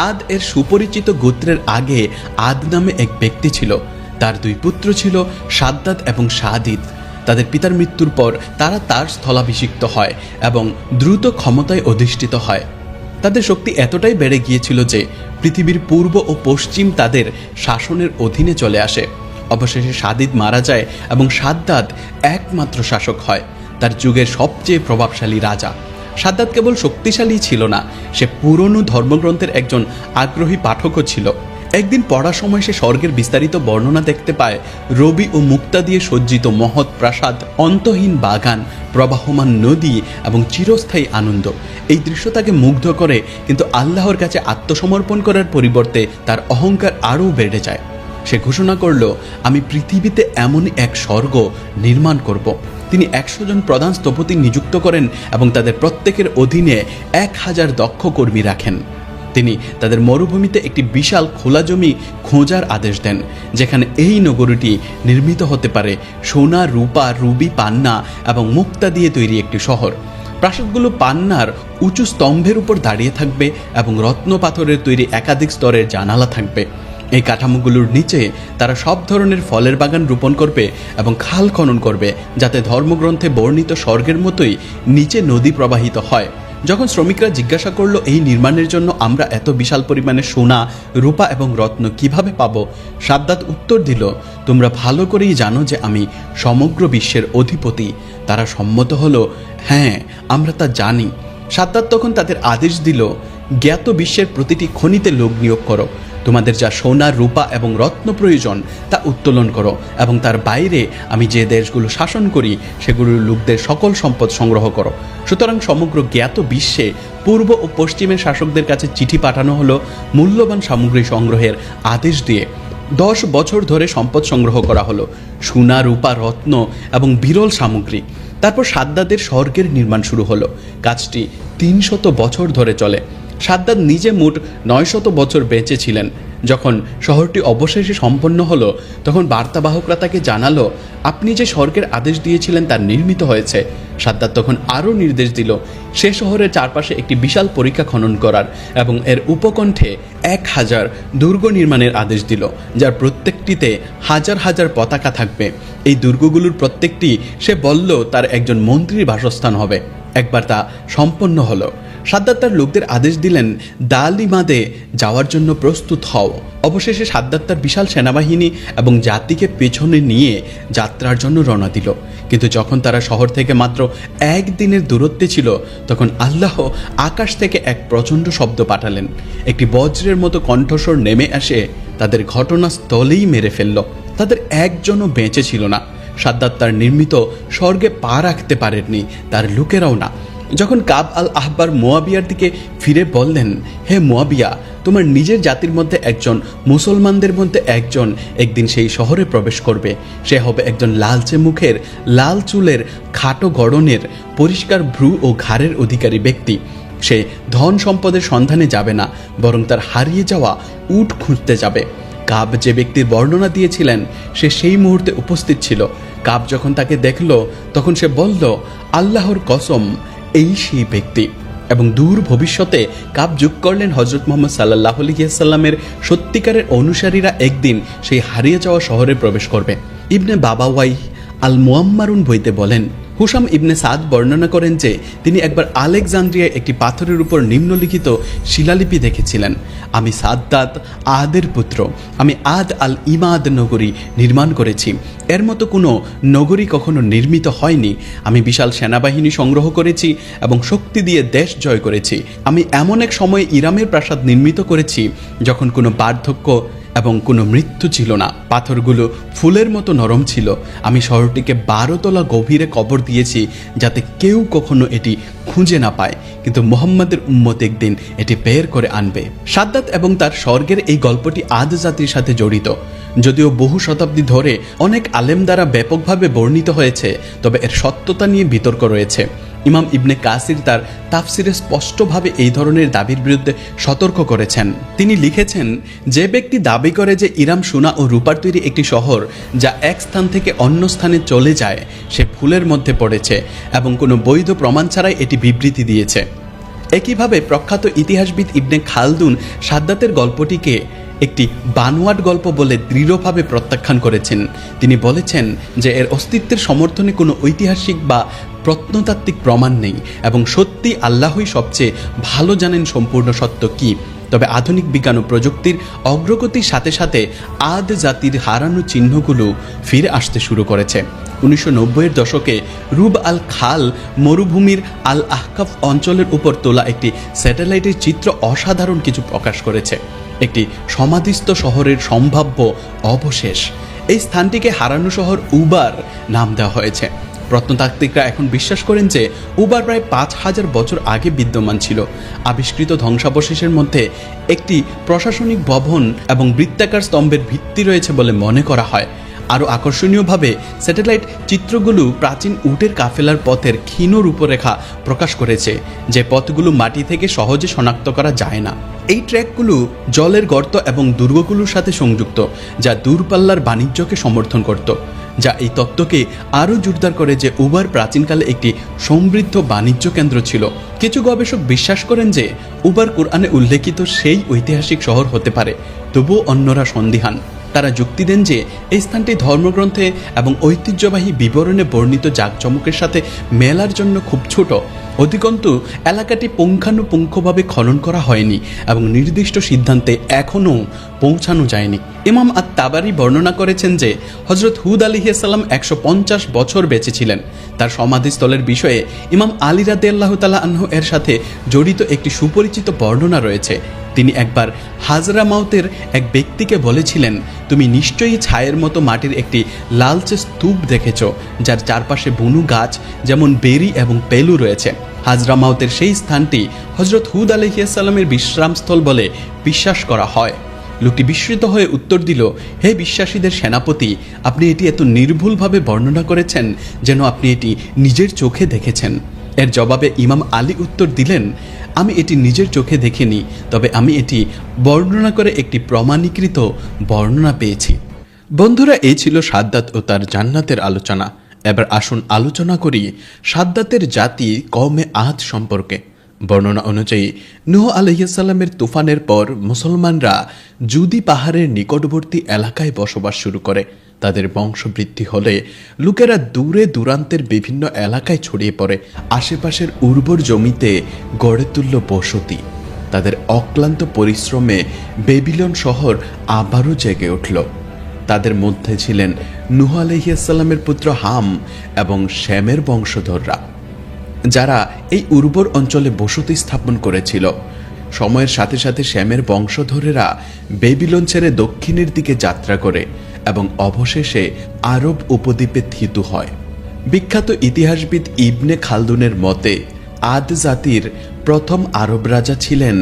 আদ এর সুপরিচিত গোত্রের আগে আদ নামে এক ব্যক্তি ছিল। তার দুই পুত্র ছিল, সাদ্দাত এবং সাদিদ। তাদের পিতার মৃত্যুর পর তারা তার স্থলাভিষিক্ত হয় এবং দ্রুত ক্ষমতায় অধিষ্ঠিত হয়। তাদের শক্তি এতটাই বেড়ে গিয়েছিল যে পৃথিবীর পূর্ব ও পশ্চিম তাদের শাসনের অধীনে চলে আসে। অবশেষে সাদিদ মারা যায় এবং সাদ্দাত একমাত্র শাসক হয়, তার যুগের সবচেয়ে প্রভাবশালী রাজা। সাদ্দাত কেবল শক্তিশালী ছিল না, সে পুরনো ধর্মগ্রন্থের একজন আগ্রহী পাঠকও ছিল। একদিন পড়ার সময় সে স্বর্গের বিস্তারিত বর্ণনা দেখতে পায়। রবি ও মুক্তা দিয়ে সজ্জিত মহৎ প্রাসাদ, অন্তহীন বাগান, প্রবাহমান নদী এবং চিরস্থায়ী আনন্দ। এই দৃশ্য তাকে মুগ্ধ করে, কিন্তু আল্লাহর কাছে আত্মসমর্পণ করার পরিবর্তে তার অহংকার আরও বেড়ে যায়। সে ঘোষণা করল, আমি পৃথিবীতে এমনই এক স্বর্গ নির্মাণ করব। তিনি 100 জন প্রধান স্থপতি নিযুক্ত করেন এবং তাদের প্রত্যেকের অধীনে 1000 দক্ষ কর্মী রাখেন। তিনি তাদের মরুভূমিতে একটি বিশাল খোলা জমি খোঁজার আদেশ দেন, যেখানে এই নগরীটি নির্মিত হতে পারে সোনা, রূপা, রুবি, পান্না এবং মুক্তা দিয়ে তৈরি একটি শহর। প্রাসাদগুলো পান্নার উঁচু স্তম্ভের উপর দাঁড়িয়ে থাকবে এবং রত্ন পাথরের তৈরি একাধিক স্তরের জানালা থাকবে। এই কাঠামোগুলোর নিচে তারা সব ধরনের ফলের বাগান রোপণ করবে এবং খাল খনন করবে, যাতে ধর্মগ্রন্থে বর্ণিত স্বর্গের মতোই নিচে নদী প্রবাহিত হয়। যখন শ্রমিকরা জিজ্ঞাসা করলো, এই নির্মাণের জন্য আমরা এত বিশাল পরিমাণে সোনা, রূপা এবং রত্ন কিভাবে পাবো, সাদ্দাত উত্তর দিল, তোমরা ভালো করেই জানো যে আমি সমগ্র বিশ্বের অধিপতি। তারা সম্মত হলো, হ্যাঁ, আমরা তা জানি। সাদ্দাত তখন তাদের আদেশ দিল, জ্ঞাত বিশ্বের প্রতিটি খনিতে লোক নিয়োগ করো। তোমাদের যা সোনা, রূপা এবং রত্ন প্রয়োজন তা উত্তোলন করো, এবং তার বাইরে আমি যে দেশগুলো শাসন করি সেগুলোর লোকদের সকল সম্পদ সংগ্রহ করো। সুতরাং সমগ্র জ্ঞাত বিশ্বে পূর্ব ও পশ্চিমের শাসকদের কাছে চিঠি পাঠানো হলো মূল্যবান সামগ্রী সংগ্রহের আদেশ দিয়ে। 10 বছর ধরে সম্পদ সংগ্রহ করা হলো, সোনা, রূপা, রত্ন এবং বিরল সামগ্রী। তারপর সাদ্দাতের স্বর্গের নির্মাণ শুরু হলো। কাজটি 300 বছর ধরে চলে। সাদ্দাত নিজে মোট 900 বছর বেঁচে ছিলেন। যখন শহরটি অবশেষে সম্পন্ন হলো, তখন বার্তাবাহকরা তাকে জানালো, আপনি যে স্বর্গের আদেশ দিয়েছিলেন তা নির্মিত হয়েছে। সাদ্দাত তখন আরও নির্দেশ দিল, সে শহরের চারপাশে একটি বিশাল পরীক্ষা খনন করার এবং এর উপকণ্ঠে 1000 দুর্গ নির্মাণের আদেশ দিল, যার প্রত্যেকটিতে হাজার হাজার পতাকা থাকবে। এই দুর্গগুলোর প্রত্যেকটি সে বলল তার একজন মন্ত্রীর বাসস্থান হবে। একবার তা সম্পন্ন হলো। সাদ্দাত তার লোকদের আদেশ দিলেন, দালিমাদে যাওয়ার জন্য প্রস্তুত হও। অবশেষে সাদ্দাত তার বিশাল সেনাবাহিনী এবং জাতিকে পেছনে নিয়ে যাত্রার জন্য রওনা দিল। কিন্তু যখন তারা শহর থেকে মাত্র একদিনের দূরত্বে ছিল, তখন আল্লাহ আকাশ থেকে এক প্রচণ্ড শব্দ পাঠালেন। একটি বজ্রের মতো কণ্ঠস্বর নেমে আসে তাদের ঘটনাস্থলেই মেরে ফেলল। তাদের একজনও বেঁচে ছিল না। সাদ্দাত তার নির্মিত স্বর্গে পা রাখতে পারেননি, তার লোকেরাও না। যখন কাব আল আহবার মুয়াবিয়ার দিকে ফিরে বললেন, হে মুয়াবিয়া, তোমার নিজের জাতির মধ্যে একজন, মুসলমানদের মধ্যে একজন একদিন সেই শহরে প্রবেশ করবে। সে হবে একজন লালচে মুখের, লাল চুলের, খাটো গড়নের, পরিষ্কার ভ্রু ও ঘাড়ের অধিকারী ব্যক্তি। সে ধন সম্পদের সন্ধানে যাবে না, বরং তার হারিয়ে যাওয়া উট খুঁজতে যাবে। কাব যে ব্যক্তির বর্ণনা দিয়েছিলেন সে সেই মুহূর্তে উপস্থিত ছিল। কাব যখন তাকে দেখল তখন সে বলল, আল্লাহর কসম, এই সেই ব্যক্তি। এবং দূর ভবিষ্যতে কাব যোগ করলেন হযরত মুহাম্মদ সাল্লাল্লাহু আলাইহি ওয়াসাল্লামের সত্যিকারের অনুসারীরা একদিন সেই হারিয়ে যাওয়া শহরে প্রবেশ করবে। ইবনে বাবাওয়াই আল মুআম্মারুন বইতে বলেন, হুসাম ইবনে সাদ বর্ণনা করেন যে তিনি একবার আলেকজান্দ্রিয়ায় একটি পাথরের উপর নিম্নলিখিত শিলালিপি দেখেছিলেন, আমি সাদ্দাত আদের পুত্র, আমি আদ আল ইমাদ নগরী নির্মাণ করেছি। এর মতো কোনো নগরী কখনো নির্মিত হয়নি। আমি বিশাল সেনাবাহিনী সংগ্রহ করেছি এবং শক্তি দিয়ে দেশ জয় করেছি। আমি এমন এক সময়ে ইরামের প্রাসাদ নির্মিত করেছি যখন কোনো বার্ধক্য এবং কোনো মৃত্যু ছিল না। পাথরগুলো ফুলের মতো নরম ছিল। আমি শহরটিকে 12 তলা গভীরে কবর দিয়েছি যাতে কেউ কখনো এটি খুঁজে না পায়, কিন্তু মুহাম্মাদের উম্মত একদিন এটি বের করে আনবে। সাদ্দাত এবং তার স্বর্গের এই গল্পটি আদ জাতির সাথে জড়িত। যদিও বহু শতাব্দী ধরে অনেক আলেম দ্বারা ব্যাপকভাবে বর্ণিত হয়েছে, তবে এর সত্যতা নিয়ে বিতর্ক রয়েছে। ইমাম ইবনে কাসির তার তাফসিরে স্পষ্টভাবে এই ধরনের দাবির বিরুদ্ধে সতর্ক করেছেন। তিনি লিখেছেন, যে ব্যক্তি দাবি করে যে ইরাম সোনা ও রূপার তৈরি একটি শহর যা এক স্থান থেকে অন্য স্থানে চলে যায়, সে ভুলের মধ্যে পড়েছে এবং কোনো বৈধ প্রমাণ ছাড়াই এটি বিবৃতি দিয়েছে। একইভাবে প্রখ্যাত ইতিহাসবিদ ইবনে খালদুন সাদ্দাতের গল্পটিকে একটি বানোয়াট গল্প বলে দৃঢ়ভাবে প্রত্যাখ্যান করেছেন। তিনি বলেছেন যে এর অস্তিত্বের সমর্থনে কোনো ঐতিহাসিক বা প্রত্নতাত্ত্বিক প্রমাণ নেই এবং সত্যি আল্লাহই সবচেয়ে ভালো জানেন সম্পূর্ণ সত্য কী। তবে আধুনিক বিজ্ঞান ও প্রযুক্তির অগ্রগতির সাথে সাথে আদ জাতির হারানো চিহ্নগুলো ফিরে আসতে শুরু করেছে। 1990-এর দশকে রুব আল খাল মরুভূমির আল আহকাফ অঞ্চলের উপর তোলা একটি স্যাটেলাইটের চিত্র অসাধারণ কিছু প্রকাশ করেছে। একটি সমাধিস্থ শহরের সম্ভাব্য অবশেষ। এই স্থানটিকে হারানো শহর উবার নাম দেওয়া হয়েছে। প্রত্নতাত্ত্বিকরা এখন বিশ্বাস করেন যে উবার প্রায় 5000 বছর আগে বিদ্যমান ছিল। আবিষ্কৃত ধ্বংসাবশেষের মধ্যে একটি প্রশাসনিক ভবন এবং বৃত্তাকার স্তম্ভের ভিত্তি রয়েছে বলে মনে করা হয়। আরও আকর্ষণীয়ভাবে স্যাটেলাইট চিত্রগুলো প্রাচীন উটের কাফেলার পথের ক্ষীণ রূপরেখা প্রকাশ করেছে, যে পথগুলো মাটি থেকে সহজে শনাক্ত করা যায় না। এই ট্র্যাকগুলো জলের গর্ত এবং দুর্গগুলোর সাথে সংযুক্ত, যা দূরপাল্লার বাণিজ্যকে সমর্থন করত, যা এই তত্ত্বকে আরও জোরদার করে যে উবার প্রাচীনকালে একটি সমৃদ্ধ বাণিজ্য কেন্দ্র ছিল। কিছু গবেষক বিশ্বাস করেন যে উবার কোরআনে উল্লেখিত সেই ঐতিহাসিক শহর হতে পারে, তবুও অন্যরা সন্দিহান। তারা যুক্তি দেন যে এই স্থানটি ধর্মগ্রন্থে এবং ঐতিহ্যবাহী বিবরণে বর্ণিত জাঁকজমকের সাথে মেলার জন্য খুব ছোট। অধিকন্তু এলাকাটি পুঙ্খানুপুঙ্খভাবে খনন করা হয়নি এবং নির্দিষ্ট সিদ্ধান্তে এখনও পৌঁছানো যায়নি। ইমাম আত-তাবারি বর্ণনা করেছেন যে হযরত হুদ আলাইহিস সালাম 150 বছর বেঁচে ছিলেন। তার সমাধিস্থলের বিষয়ে ইমাম আলী রাদিয়াল্লাহু তাআলা আনহু এর সাথে জড়িত একটি সুপরিচিত বর্ণনা রয়েছে। তিনি একবার হাজরামাউতের এক ব্যক্তিকে বলেছিলেন, তুমি নিশ্চয়ই ছায়ের মতো মাটির একটি লালচে স্তূপ দেখেছ, যার চারপাশে বনু গাছ যেমন বেরি এবং পেলু রয়েছে। হাজরামাউতের সেই স্থানটি হযরত হুদ আলাইহিস সালামের বিশ্রামস্থল বলে বিশ্বাস করা হয়। লোকটি বিস্মিত হয়ে উত্তর দিল, হে বিশ্বাসীদের সেনাপতি, আপনি এটি এত নির্ভুলভাবে বর্ণনা করেছেন যেন আপনি এটি নিজের চোখে দেখেছেন। এর জবাবে ইমাম আলী উত্তর দিলেন, আমি এটি নিজের চোখে দেখিনি, তবে আমি এটি বর্ণনা করে একটি প্রমাণীকৃত বর্ণনা পেয়েছি। বন্ধুরা, এই ছিল সাদ্দাত ও তার জান্নাতের আলোচনা। এবার আসুন আলোচনা করি সাদ্দাতের জাতি কওমে আদ সম্পর্কে। বর্ণনা অনুযায়ী নূহ আলাইহিস সালামের তুফানের পর মুসলমানরা জুদি পাহাড়ের নিকটবর্তী এলাকায় বসবাস শুরু করে। তাদের বংশবৃদ্ধি হলে লোকেরা দূরে দূরান্তের বিভিন্ন এলাকায় ছড়িয়ে পড়ে। আশেপাশের উর্বর জমিতে গড়ে তুলল বসতি। তাদের অক্লান্ত পরিশ্রমে বেবিলন শহর আবারও জেগে উঠল। তাদের মধ্যে ছিলেন নূহ আলাইহিসসালামের পুত্র হাম এবং শ্যামের বংশধররা, যারা এই উর্বর অঞ্চলে বসতি স্থাপন করেছিল। সময়ের সাথে সাথে শ্যামের বংশধরেরা বেবিলন ছেড়ে দক্ষিণের দিকে যাত্রা করে এবং অবশেষে আরব উপদ্বীপে থিত হয়। বিখ্যাত ইতিহাসবিদ ইবনে খালদুনের মতে আদ জাতির প্রথম আরব রাজা ছিলেন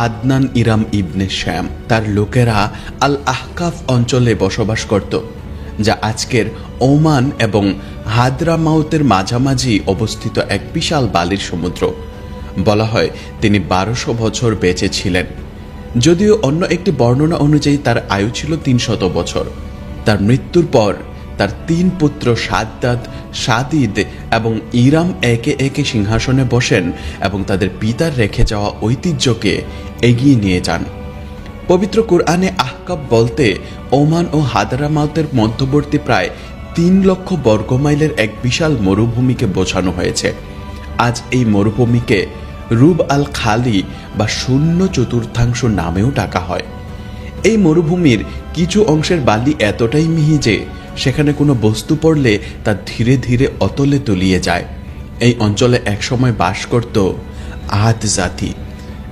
আদনান ইরাম ইবনে শ্যাম। তার লোকেরা আল আহকাফ অঞ্চলে বসবাস করত, যা আজকের ওমান এবং হাদরামাউতের মাঝামাঝি অবস্থিত এক বিশাল বালির সমুদ্র। বলা হয় তিনি 1200 বছর বেঁচে ছিলেন, যদিও অন্য একটি বর্ণনা অনুযায়ী তার আয়ু ছিল 300 বছর। তার মৃত্যুর পর তার 3 পুত্র সাদ্দাদ, সাদিদ এবং ইরাম একে একে সিংহাসনে বসেন এবং তাদের পিতার রেখে যাওয়া ঐতিহ্যকে এগিয়ে নিয়ে যান। পবিত্র কুরআনে আহকাব বলতে ওমান ও হাদরামাউতের মধ্যবর্তী প্রায় 3 লক্ষ বর্গমাইলের এক বিশাল মরুভূমিকে বোঝানো হয়েছে। আজ এই মরুভূমিকে রুব আল খালি বা শূন্য চতুর্থাংশ নামেও ডাকা হয়। এই মরুভূমির কিছু অংশের বালি এতটাই মিহি যে সেখানে কোনো বস্তু পড়লে তা ধীরে ধীরে অতলে তলিয়ে যায়। এই অঞ্চলে একসময় বাস করত আদ জাতি,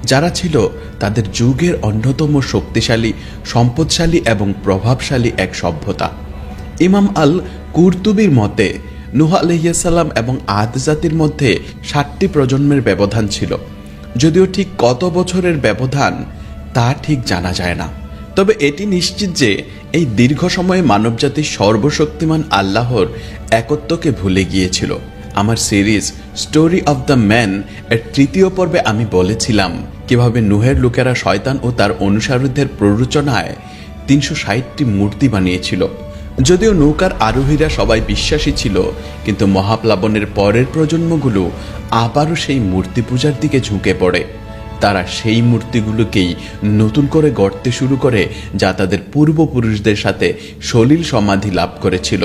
যারা ছিল তাদের যুগের অন্যতম শক্তিশালী, সম্পদশালী এবং প্রভাবশালী এক সভ্যতা। ইমাম আল কুরতুবির মতে নূহ আলাইহিসসালাম এবং আদ জাতির মধ্যে 7টি প্রজন্মের ব্যবধান ছিল, যদিও ঠিক কত বছরের ব্যবধান তা ঠিক জানা যায় না। তবে এটি নিশ্চিত যে এই দীর্ঘ সময়ে মানবজাতি সর্বশক্তিমান আল্লাহর একত্বকে ভুলে গিয়েছিল। আমার series story of the man এর 3য় পর্বে আমি বলেছিলাম কিভাবে নূহের লোকেরা শয়তান ও তার অনুসারীদের প্ররোচনায় 360টি মূর্তি বানিয়েছিল। যদিও নৌকার আরোহীরা সবাই বিশ্বাসী ছিল, কিন্তু মহাপ্লাবনের পরের প্রজন্মগুলো আবারও সেই মূর্তি পূজার দিকে ঝুঁকে পড়ে। তারা সেই মূর্তিগুলোকেই নতুন করে গড়তে শুরু করে, যা তাদের পূর্বপুরুষদের সাথে সলিল সমাধি লাভ করেছিল।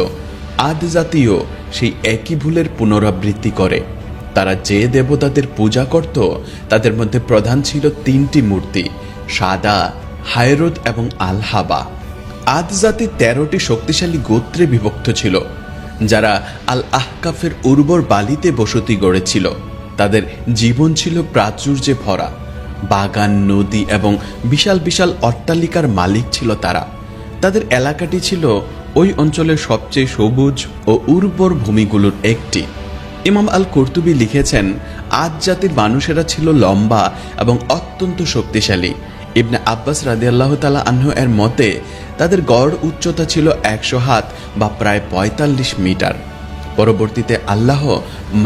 আদ জাতীয় সেই একই ভুলের পুনরাবৃত্তি করে। তারা যে দেবতাদের পূজা করত তাদের মধ্যে প্রধান ছিল 3টি মূর্তি, সাদা, হায়রত এবং আলহাবা। আদ জাতি 13টি শক্তিশালী গোত্রে বিভক্ত ছিল, যারা আল আহকাফের উর্বর বালিতে বসতি গড়েছিল। তাদের জীবন ছিল প্রাচুর্যে ভরা, বাগান, নদী এবং বিশাল বিশাল অট্টালিকার মালিক ছিল তারা। তাদের এলাকাটি ছিল ওই অঞ্চলের সবচেয়ে সবুজ ও উর্বর ভূমিগুলোর একটি। ইমাম আল কুরতুবী লিখেছেন, আদ জাতির মানুষেরা ছিল লম্বা এবং অত্যন্ত শক্তিশালী। ইবনে আব্বাস রাদিয়াল্লাহু তাআলা আনহু এর মতে তাদের গড় উচ্চতা ছিল 100 হাত বা প্রায় 45 মিটার। পরবর্তীতে আল্লাহ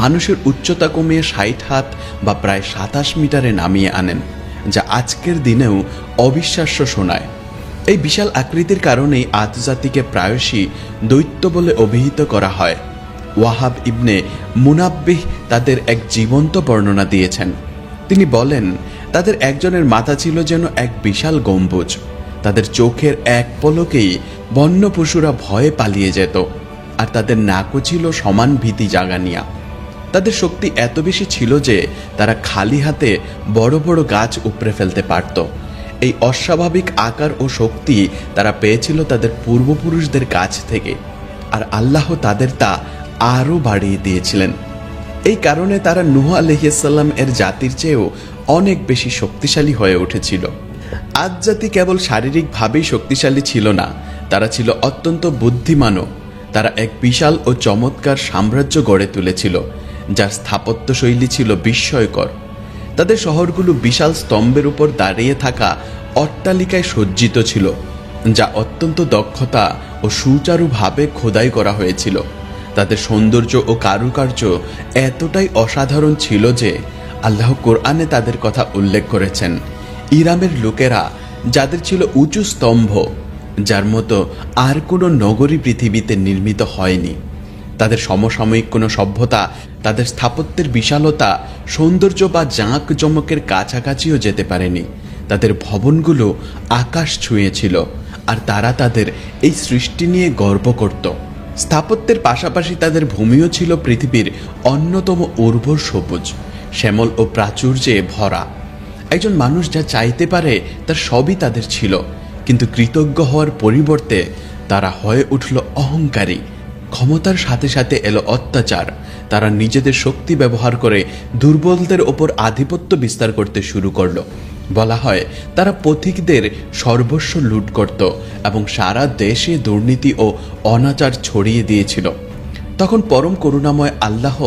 মানুষের উচ্চতা কমিয়ে 60 হাত বা প্রায় 27 মিটারে নামিয়ে আনেন, যা আজকের দিনেও অবিশ্বাস্য শোনায়। এই বিশাল আকৃতির কারণেই আদ জাতিকে প্রায়শই দৈত্য বলে অভিহিত করা হয়। ওয়াহাব ইবনে মুনাব্বিহ তাদের এক জীবন্ত বর্ণনা দিয়েছেন। তিনি বলেন, তাদের একজনের মাথা ছিল যেন এক বিশাল গম্বুজ। তাদের চোখের এক পলকেই বন্য পশুরা ভয়ে পালিয়ে যেত, আর তাদের নাকও ছিল সমান ভীতি জাগানিয়া। তাদের শক্তি এত বেশি ছিল যে তারা খালি হাতে বড় বড় গাছ উপড়ে ফেলতে পারত। এই অস্বাভাবিক আকার ও শক্তি তারা পেয়েছিল তাদের পূর্বপুরুষদের কাছ থেকে, আর আল্লাহ তাদের তা আরও বাড়িয়ে দিয়েছিলেন। এই কারণে তারা নূহ আলাইহিসসালাম এর জাতির চেয়েও অনেক বেশি শক্তিশালী হয়ে উঠেছিল। আদ জাতি কেবল শারীরিকভাবেই শক্তিশালী ছিল না, তারা ছিল অত্যন্ত বুদ্ধিমানও। তারা এক বিশাল ও চমৎকার সাম্রাজ্য গড়ে তুলেছিল, যার স্থাপত্যশৈলী ছিল বিস্ময়কর। তাদের শহরগুলো বিশাল স্তম্ভের উপর দাঁড়িয়ে থাকা অট্টালিকায় সজ্জিত ছিল, যা অত্যন্ত দক্ষতা ও সুচারুভাবে খোদাই করা হয়েছিল। তাদের সৌন্দর্য ও কারুকার্য এতটাই অসাধারণ ছিল যে আল্লাহ কোরআনে তাদের কথা উল্লেখ করেছেন। ইরামের লোকেরা, যাদের ছিল উঁচু স্তম্ভ, যার মতো আর কোনো নগরী পৃথিবীতে নির্মিত হয়নি। তাদের সমসাময়িক কোনো সভ্যতা তাদের স্থাপত্যের বিশালতা, সৌন্দর্য বা জাঁকজমকের কাছাকাছিও যেতে পারেনি। তাদের ভবনগুলো আকাশ ছুঁয়েছিল, আর তারা তাদের এই সৃষ্টি নিয়ে গর্ব করত। স্থাপত্যের পাশাপাশি তাদের ভূমিও ছিল পৃথিবীর অন্যতম উর্বর সবুজ, শ্যামল ও প্রাচুর্যে ভরা। একজন মানুষ যা চাইতে পারে তার সবই তাদের ছিল, কিন্তু কৃতজ্ঞ হওয়ার পরিবর্তে তারা হয়ে উঠল অহংকারী। ক্ষমতার সাথে সাথে এলো অত্যাচার। তারা নিজেদের শক্তি ব্যবহার করে দুর্বলদের ওপর আধিপত্য বিস্তার করতে শুরু করলো। বলা হয় তারা পথিকদের সর্বস্ব লুট করত এবং সারা দেশে দুর্নীতি ও অনাচার ছড়িয়ে দিয়েছিল। তখন পরম করুণাময় আল্লাহ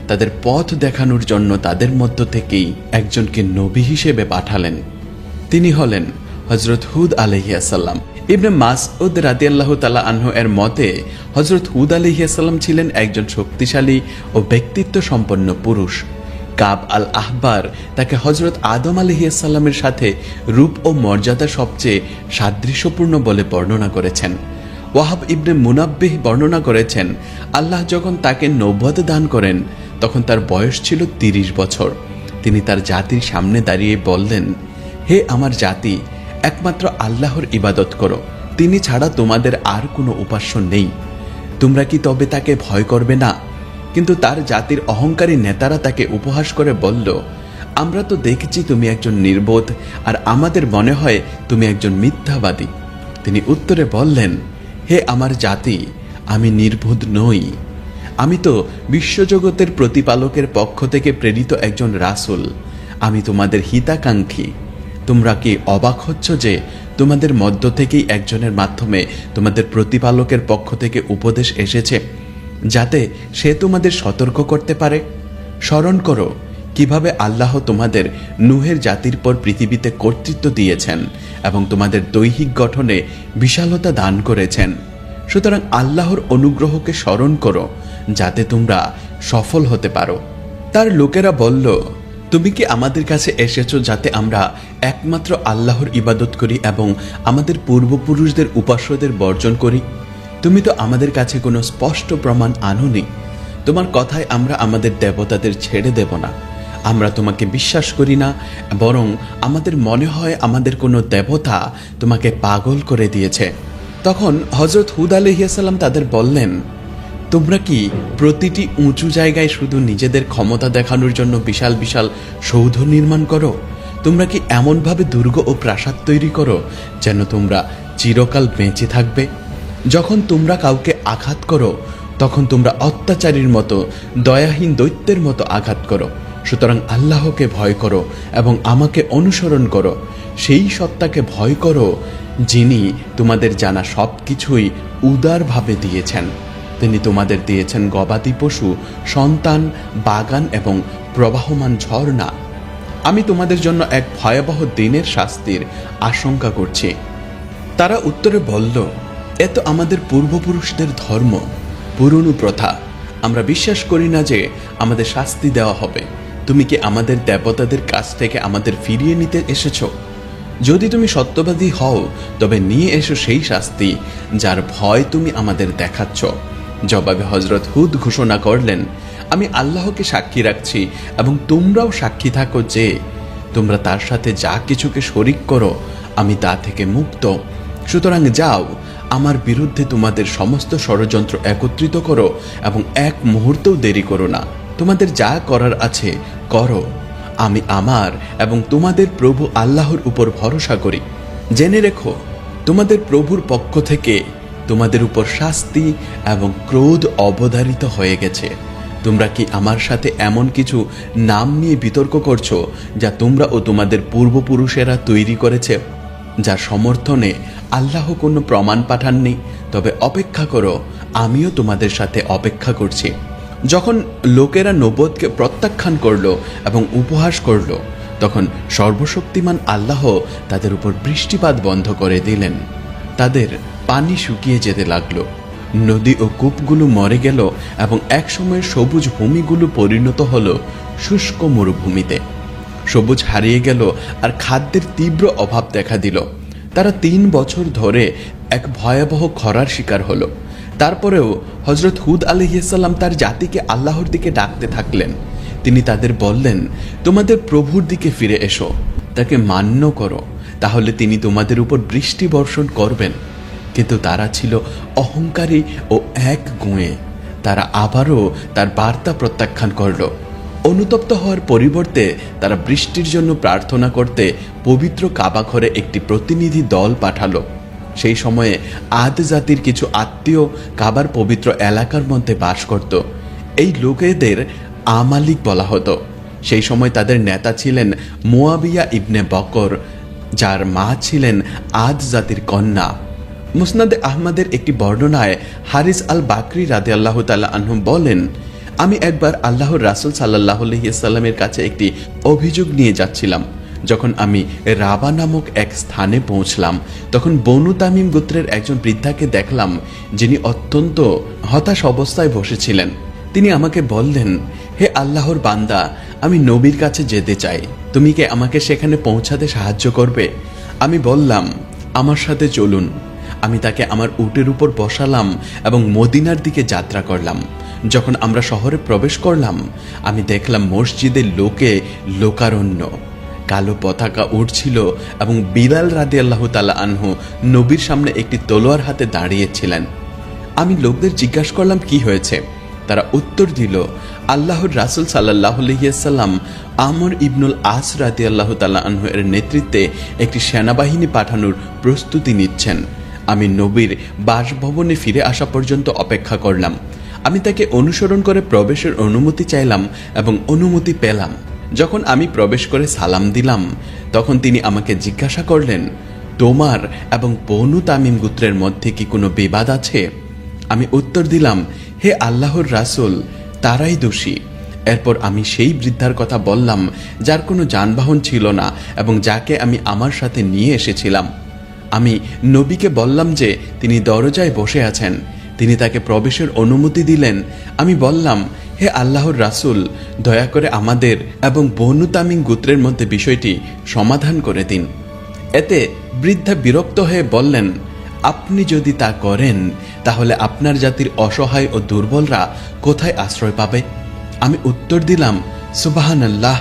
তাদের পথ দেখানোর জন্য তাদের মধ্য থেকেই একজনকে নবী হিসেবে পাঠালেন। তিনি হলেন হযরত হুদ আলাইহিস সালাম। ইবনে মাসউদ রাদিয়াল্লাহু তাআলা আনহু এর মতে হযরত হুদ আলাইহিস সালাম ছিলেন একজন শক্তিশালী ও ব্যক্তিত্ব সম্পন্ন পুরুষ। কাব আল আহবার তাকে হযরত আদম আলাইহিস সালামের সাথে রূপ ও মর্যাদা সবচেয়ে সাদৃশ্যপূর্ণ বলে বর্ণনা করেছেন। ওয়াহাব ইবনে মুনাব্বিহ বর্ণনা করেছেন, আল্লাহ যখন তাকে নবুয়ত দান করেন তখন তার বয়স ছিল 30 বছর। তিনি তার জাতির সামনে দাঁড়িয়ে বললেন, হে আমার জাতি, একমাত্র আল্লাহর ইবাদত করো, তিনি ছাড়া তোমাদের আর কোনো উপাস্য নেই। তোমরা কি তবে তাকে ভয় করবে না? কিন্তু তার জাতির অহংকারী নেতারা তাকে উপহাস করে বলল, আমরা তো দেখেছি তুমি একজন নির্বোধ, আর আমাদের মনে হয় তুমি একজন মিথ্যাবাদী। তিনি উত্তরে বললেন, হে আমার জাতি, আমি নির্বোধ নই। আমি তো বিশ্বজগতের প্রতিপালকের পক্ষ থেকে প্রেরিত একজন রাসূল। আমি তোমাদের হিতাকাঙ্ক্ষী। তোমরা কি অবাক হচ্ছ যে তোমাদের মধ্য থেকেই একজনের মাধ্যমে তোমাদের প্রতিপালকের পক্ষ থেকে উপদেশ এসেছে, যাতে সে তোমাদের সতর্ক করতে পারে? স্মরণ করো কিভাবে আল্লাহ তোমাদের নূহের জাতির পর পৃথিবীতে কর্তৃত্ব দিয়েছেন এবং তোমাদের দৈহিক গঠনে বিশালতা দান করেছেন। সুতরাং আল্লাহর অনুগ্রহকে স্মরণ করো যাতে তোমরা সফল হতে পারো। তার লোকেরা বলল, তুমি কি আমাদের কাছে এসেছো যাতে আমরা একমাত্র আল্লাহর ইবাদত করি এবং আমাদের পূর্বপুরুষদের উপাস্যদের বর্জন করি? তুমি তো আমাদের কাছে কোনো স্পষ্ট প্রমাণ আনোনি। তোমার কথায় আমরা আমাদের দেবতাদের ছেড়ে দেব না। আমরা তোমাকে বিশ্বাস করি না, বরং আমাদের মনে হয় আমাদের কোনো দেবতা তোমাকে পাগল করে দিয়েছে। তখন হযরত হুদ আলাইহিস সালাম তাদের বললেন, তোমরা কি প্রতিটি উঁচু জায়গায় শুধু নিজেদের ক্ষমতা দেখানোর জন্য বিশাল বিশাল সৌধ নির্মাণ করো? তোমরা কি এমনভাবে দুর্গ ও প্রাসাদ তৈরি করো যেন তোমরা চিরকাল বেঁচে থাকবে? যখন তোমরা কাউকে আঘাত করো তখন তোমরা অত্যাচারীর মতো, দয়াহীন দৈত্যের মতো আঘাত করো। সুতরাং আল্লাহকে ভয় করো এবং আমাকে অনুসরণ করো। সেই সত্তাকে ভয় করো যিনি তোমাদের জানা সব কিছুই উদারভাবে দিয়েছেন। তিনি তোমাদের দিয়েছেন গবাদি পশু, সন্তান, বাগান এবং প্রবাহমান ঝর্ণা। আমি তোমাদের জন্য এক ভয়াবহ দিনের শাস্তির আশঙ্কা করছি। তারা উত্তরে বলল, এ তো আমাদের পূর্বপুরুষদের ধর্ম, পুরনো প্রথা। আমরা বিশ্বাস করি না যে আমাদের শাস্তি দেওয়া হবে। তুমি কি আমাদের দেবতাদের কাছ থেকে আমাদের ফিরিয়ে নিতে এসেছো? যদি তুমি সত্যবাদী হও তবে নিয়ে এসো সেই শাস্তি যার ভয় তুমি আমাদের দেখাচ্ছ। জবাবে হযরত হুদ ঘোষণা করলেন, আমি আল্লাহকে সাক্ষী রাখছি এবং তোমরাও সাক্ষী থাকো যে তোমরা তার সাথে যা কিছুকে শরিক করো আমি তা থেকে মুক্ত। সুতরাং যাও, আমার বিরুদ্ধে তোমাদের সমস্ত ষড়যন্ত্র একত্রিত করো এবং এক মুহূর্তও দেরি করো না। তোমাদের যা করার আছে করো। আমি আমার এবং তোমাদের প্রভু আল্লাহর উপর ভরসা করি। জেনে রেখো, তোমাদের প্রভুর পক্ষ থেকে তোমাদের উপর শাস্তি এবং ক্রোধ অবধারিত হয়ে গেছে। তোমরা কি আমার সাথে এমন কিছু নাম নিয়ে বিতর্ক করছো যা তোমরা ও তোমাদের পূর্বপুরুষেরা তৈরি করেছে, যার সমর্থনে আল্লাহ কোনো প্রমাণ পাঠাননি? তবে অপেক্ষা করো, আমিও তোমাদের সাথে অপেক্ষা করছি। যখন লোকেরা নবুয়তকে প্রত্যাখ্যান করলো এবং উপহাস করলো, তখন সর্বশক্তিমান আল্লাহ তাদের উপর বৃষ্টিপাত বন্ধ করে দিলেন। তাদের পানি শুকিয়ে যেতে লাগলো, নদী ও কূপগুলো মরে গেল এবং একসময় সবুজ ভূমিগুলো পরিণত হলো শুষ্ক মরুভূমিতে। সবুজ হারিয়ে গেল আর খাদ্যের তীব্র অভাব দেখা দিল। তারা 3 বছর ধরে এক ভয়াবহ খরার শিকার হলো। তারপরেও হযরত হুদ আলাইহিস সালাম তার জাতিকে আল্লাহর দিকে ডাকতে থাকলেন। তিনি তাদের বললেন, তোমাদের প্রভুর দিকে ফিরে এসো, তাকে মান্য করো, তাহলে তিনি তোমাদের উপর বৃষ্টি বর্ষণ করবেন। কিন্তু তারা ছিল অহংকারী ও এক গুঁয়ে। তারা আবারও তার বার্তা প্রত্যাখ্যান করল। অনুতপ্ত হওয়ার পরিবর্তে তারা বৃষ্টির জন্য প্রার্থনা করতে পবিত্র কাবা ঘরে একটি প্রতিনিধি দল পাঠালো। সেই সময়ে আদ জাতির কিছু আত্মীয় কাবার পবিত্র এলাকার মধ্যে বাস করত। এই লোকেদের আমালিক বলা হতো। সেই সময় তাদের নেতা ছিলেন মুয়াবিয়া ইবনে বকর, যার মা ছিলেন আদ জাতির কন্যা। মুসনাদে আহমদের একটি বর্ণনায় হারিস আল বাকরি রাদিয়াল্লাহু তাআলা আনহু বলেন, আমি একবার আল্লাহর রাসূল সাল্লাল্লাহু আলাইহি ওয়াসাল্লামের কাছে একটি অভিযোগ নিয়ে যাচ্ছিলাম। যখন আমি রাবা নামক এক স্থানে পৌঁছলাম, তখন বনু তামিম গোত্রের একজন বৃদ্ধাকে দেখলাম, যিনি অত্যন্ত হতাশ অবস্থায় বসেছিলেন। তিনি আমাকে বললেন, হে আল্লাহর বান্দা, আমি নবীর কাছে যেতে চাই, তুমি কি আমাকে সেখানে পৌঁছাতে সাহায্য করবে? আমি বললাম, আমার সাথে চলুন। আমি তাকে আমার উটের উপর বসালাম এবং মদিনার দিকে যাত্রা করলাম। যখন আমরা শহরে প্রবেশ করলাম, আমি দেখলাম মসজিদের লোকারণ্য। কালো পতাকা উড়ছিল এবং বিলাল রাদিয়াল্লাহু তাআলা আনহু নবীর সামনে একটি তলোয়ার হাতে দাঁড়িয়েছিলেন। আমি লোকদের জিজ্ঞাসা করলাম, কি হয়েছে? তারা উত্তর দিল, আল্লাহর রাসূল সাল্লাল্লাহু আলাইহি ওয়াসাল্লাম আমর ইবনুল আস রাদিয়াল্লাহু তাআলা আনহু এর নেতৃত্বে একটি সেনাবাহিনী পাঠানোর প্রস্তুতি নিচ্ছেন। আমি নবীর বাসভবনে ফিরে আসা পর্যন্ত অপেক্ষা করলাম। আমি তাকে অনুসরণ করে প্রবেশের অনুমতি চাইলাম এবং অনুমতি পেলাম। যখন আমি প্রবেশ করে সালাম দিলাম, তখন তিনি আমাকে জিজ্ঞাসা করলেন, তোমার এবং বনু তামিম গোত্রের মধ্যে কি কোনো বিবাদ আছে? আমি উত্তর দিলাম, হে আল্লাহর রাসূল, তারাই দোষী। এরপর আমি সেই বৃদ্ধার কথা বললাম, যার কোনো যানবাহন ছিল না এবং যাকে আমি আমার সাথে নিয়ে এসেছিলাম। আমি নবীকে বললাম যে তিনি দরজায় বসে আছেন। তিনি তাকে প্রবেশের অনুমতি দিলেন। আমি বললাম, হে আল্লাহর রাসূল, দয়া করে আমাদের এবং বনু তামিম গোত্রের মধ্যে বিষয়টি সমাধান করে দিন। এতে বৃদ্ধা বিরক্ত হয়ে বললেন, আপনি যদি তা করেন, তাহলে আপনার জাতির অসহায় ও দুর্বলরা কোথায় আশ্রয় পাবে? আমি উত্তর দিলাম, সুবহানাল্লাহ,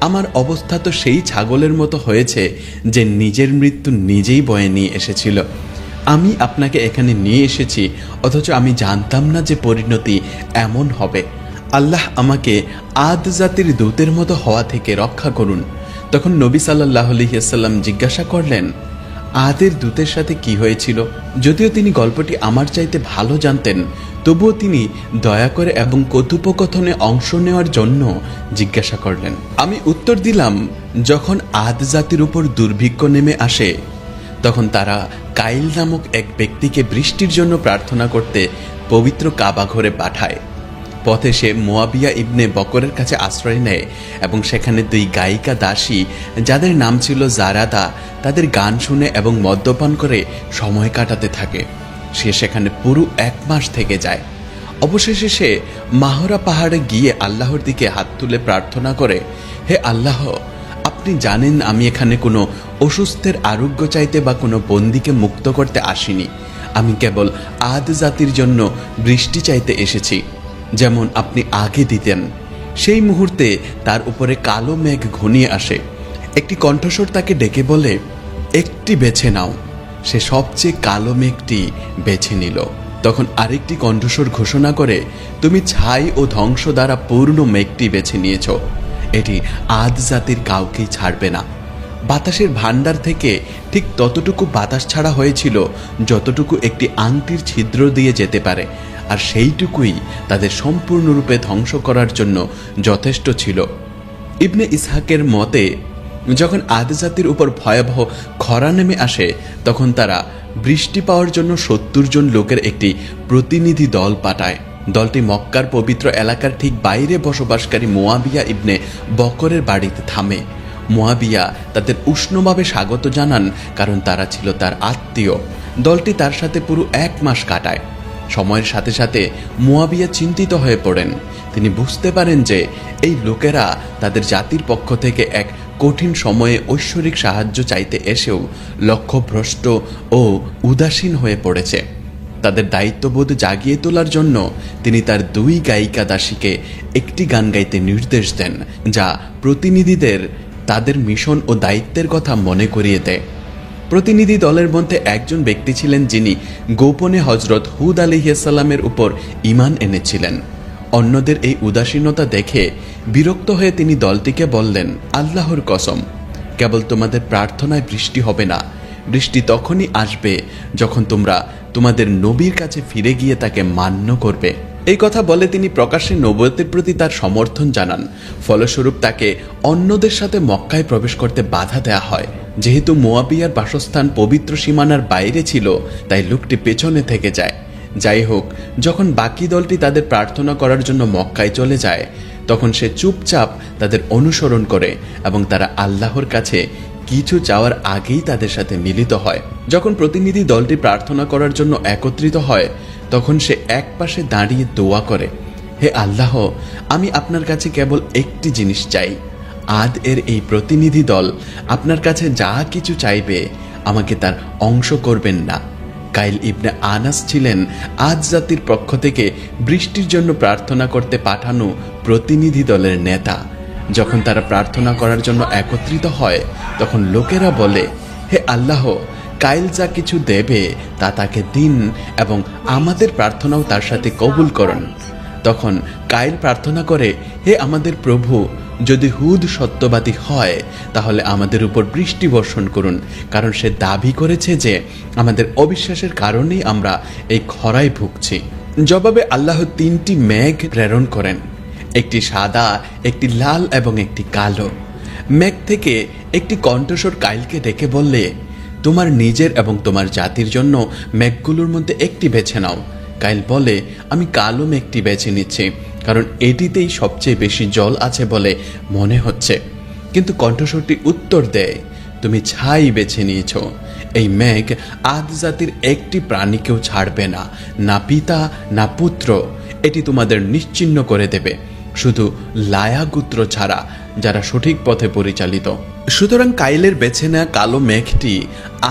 আমার অবস্থা তো সেই ছাগলের মতো হয়েছে যে নিজের মৃত্যু নিজেই বয়ে নিয়ে এসেছিল। আমি আপনাকে এখানে নিয়ে এসেছি, অথচ আমি জানতাম না যে পরিণতি এমন হবে। আল্লাহ আমাকে আদ জাতির দূতের মতো হওয়া থেকে রক্ষা করুন। তখন নবী সাল্লাল্লাহু আলাইহি ওয়াসাল্লাম জিজ্ঞাসা করলেন, আদের দূতের সাথে কি হয়েছিল? যদিও তিনি গল্পটি আমার চাইতে ভালো জানতেন, তবুও তিনি দয়া করে এবং কথোপকথনে অংশ নেওয়ার জন্য জিজ্ঞাসা করলেন। আমি উত্তর দিলাম, যখন আদ জাতির উপর দুর্ভিক্ষ নেমে আসে, তখন তারা কাইল নামক এক ব্যক্তিকে বৃষ্টির জন্য প্রার্থনা করতে পবিত্র কাবা ঘরে পাঠায়। পথে সে মুয়াবিয়া ইবনে বকরের কাছে আশ্রয় নেয় এবং সেখানে দুই গায়িকা দাসী, যাদের নাম ছিল জারাদা, তাদের গান শুনে এবং মদ্যপান করে সময় কাটাতে থাকে। সে সেখানে পুরো 1 মাস থেকে যায়। অবশেষে সে মাহরা পাহাড়ে গিয়ে আল্লাহর দিকে হাত তুলে প্রার্থনা করে, হে আল্লাহ, আপনি জানেন আমি এখানে কোনো অসুস্থের আরোগ্য চাইতে বা কোনো বন্দীকে মুক্ত করতে আসিনি। আমি কেবল আদ জাতির জন্য বৃষ্টি চাইতে এসেছি, যেমন আপনি আগে দিতেন। সেই মুহূর্তে তার উপরে কালো মেঘ ঘনিয়ে আসে। একটি কণ্ঠস্বর তাকে ডেকে বলে, একটি বেছে নাও। সে সবচেয়ে কালো মেঘটি বেছে নিল। তখন আরেকটি কণ্ঠস্বর ঘোষণা করে, তুমি ছাই ও ধ্বংস দ্বারা পূর্ণ মেঘটি বেছে নিয়েছ। এটি আদ জাতির কাউকেই ছাড়বে না। বাতাসের ভাণ্ডার থেকে ঠিক ততটুকু বাতাস ছাড়া হয়েছিল যতটুকু একটি আংটির ছিদ্র দিয়ে যেতে পারে, আর সেইটুকুই তাদের সম্পূর্ণরূপে ধ্বংস করার জন্য যথেষ্ট ছিল। ইবনে ইসহাকের মতে, যখন আদ জাতির উপর ভয়াবহ খরা নেমে আসে, তখন তারা বৃষ্টি পাওয়ার জন্য 70 জন লোকের একটি প্রতিনিধি দল পাঠায়। দলটি মক্কার পবিত্র এলাকার ঠিক বাইরে বসবাসকারী মুয়াবিয়া ইবনে বকরের বাড়িতে থামে। মুয়াবিয়া তাদের উষ্ণভাবে স্বাগত জানান, কারণ তারা ছিল তার আত্মীয়। দলটি তার সাথে পুরো 1 মাস কাটায়। সময়ের সাথে সাথে মুয়াবিয়া চিন্তিত হয়ে পড়েন। তিনি বুঝতে পারেন যে এই লোকেরা তাদের জাতির পক্ষ থেকে এক কঠিন সময়ে ঐশ্বরিক সাহায্য চাইতে এসেও লক্ষ্যভ্রষ্ট ও উদাসীন হয়ে পড়েছে। তাদের দায়িত্ববোধ জাগিয়ে তোলার জন্য তিনি তার 2 গায়িকা দাসীকে একটি গান গাইতে নির্দেশ দেন, যা প্রতিনিধিদের তাদের মিশন ও দায়িত্বের কথা মনে করিয়ে দেয়। প্রতিনিধি দলের মধ্যে একজন ব্যক্তি ছিলেন যিনি গোপনে হযরত হুদ আলাইহিস সালামের উপর ঈমান এনেছিলেন। অন্যদের এই উদাসীনতা দেখে বিরক্ত হয়ে তিনি দলটিকে বললেন, আল্লাহর কসম, কেবল তোমাদের প্রার্থনায় বৃষ্টি হবে না, বৃষ্টি তখনই আসবে যখন তোমরা তোমাদের নবীর কাছে ফিরে গিয়ে তাকে মান্য করবে। এই কথা বলে তিনি প্রকাশ্যে নবুয়তের প্রতি তার সমর্থন জানান। ফলস্বরূপ তাকে অন্যদের সাথে মক্কায় প্রবেশ করতে বাধা দেয়া হয়। যেহেতু মুয়াবিয়ার বাসস্থান পবিত্র সীমানার বাইরে ছিল, তাই লোকটি পেছনে থেকে যায়। যাই হোক, যখন বাকি দলটি তাদের প্রার্থনা করার জন্য মক্কায় চলে যায়, তখন সে চুপচাপ তাদের অনুসরণ করে এবং তারা আল্লাহর কাছে কিছু চাওয়ার আগেই তাদের সাথে মিলিত হয়। যখন প্রতিনিধি দলটি প্রার্থনা করার জন্য একত্রিত হয়, তখন সে একপাশে দাঁড়িয়ে দোয়া করে, হে আল্লাহ, আমি আপনার কাছে কেবল একটি জিনিস চাই। আদ এর এই প্রতিনিধি দল আপনার কাছে যা কিছু চাইবে আমাকে তার অংশ করবেন না। কাইল ইবনে আনাস ছিলেন আদ জাতির পক্ষ থেকে বৃষ্টির জন্য প্রার্থনা করতে পাঠানো প্রতিনিধি দলের নেতা। যখন তারা প্রার্থনা করার জন্য একত্রিত হয়, তখন লোকেরা বলে, হে আল্লাহ, কাইল যা কিছু দেবে তা তাকে দিন এবং আমাদের প্রার্থনাও তার সাথে কবুল করুন। তখন কাইল প্রার্থনা করে, হে আমাদের প্রভু, যদি হুদ সত্যবাদী হয় তাহলে আমাদের উপর বৃষ্টি বর্ষণ করুন, কারণ সে দাবি করেছে যে আমাদের অবিশ্বাসের কারণেই আমরা এই খরায় ভুগছি। জবাবে আল্লাহ 3টি মেঘ প্রেরণ করেন, একটি সাদা, একটি লাল এবং একটি কালো। মেঘ থেকে একটি কণ্ঠস্বর কাইলকে ডেকে বললে, তোমার নিজের এবং তোমার জাতির জন্য মেঘগুলোর মধ্যে একটি বেছে নাও। কাইল বলে, আমি কালো মেঘটি বেছে নিচ্ছি, কারণ এটিতেই সবচেয়ে বেশি জল আছে বলে মনে হচ্ছে। কিন্তু কণ্ঠস্বরটি উত্তর দেয়, তুমি ছাই বেছে নিয়েছ। এই মেঘ আদ জাতির একটি প্রাণীকেও ছাড়বে না, না পিতা না পুত্র। এটি তোমাদের নিশ্চিহ্ন করে দেবে, শুধু লায়াগুত্র ছাড়া, যারা সঠিক পথে পরিচালিত। সুতরাং কাইলের বেছে নেওয়া কালো মেঘটি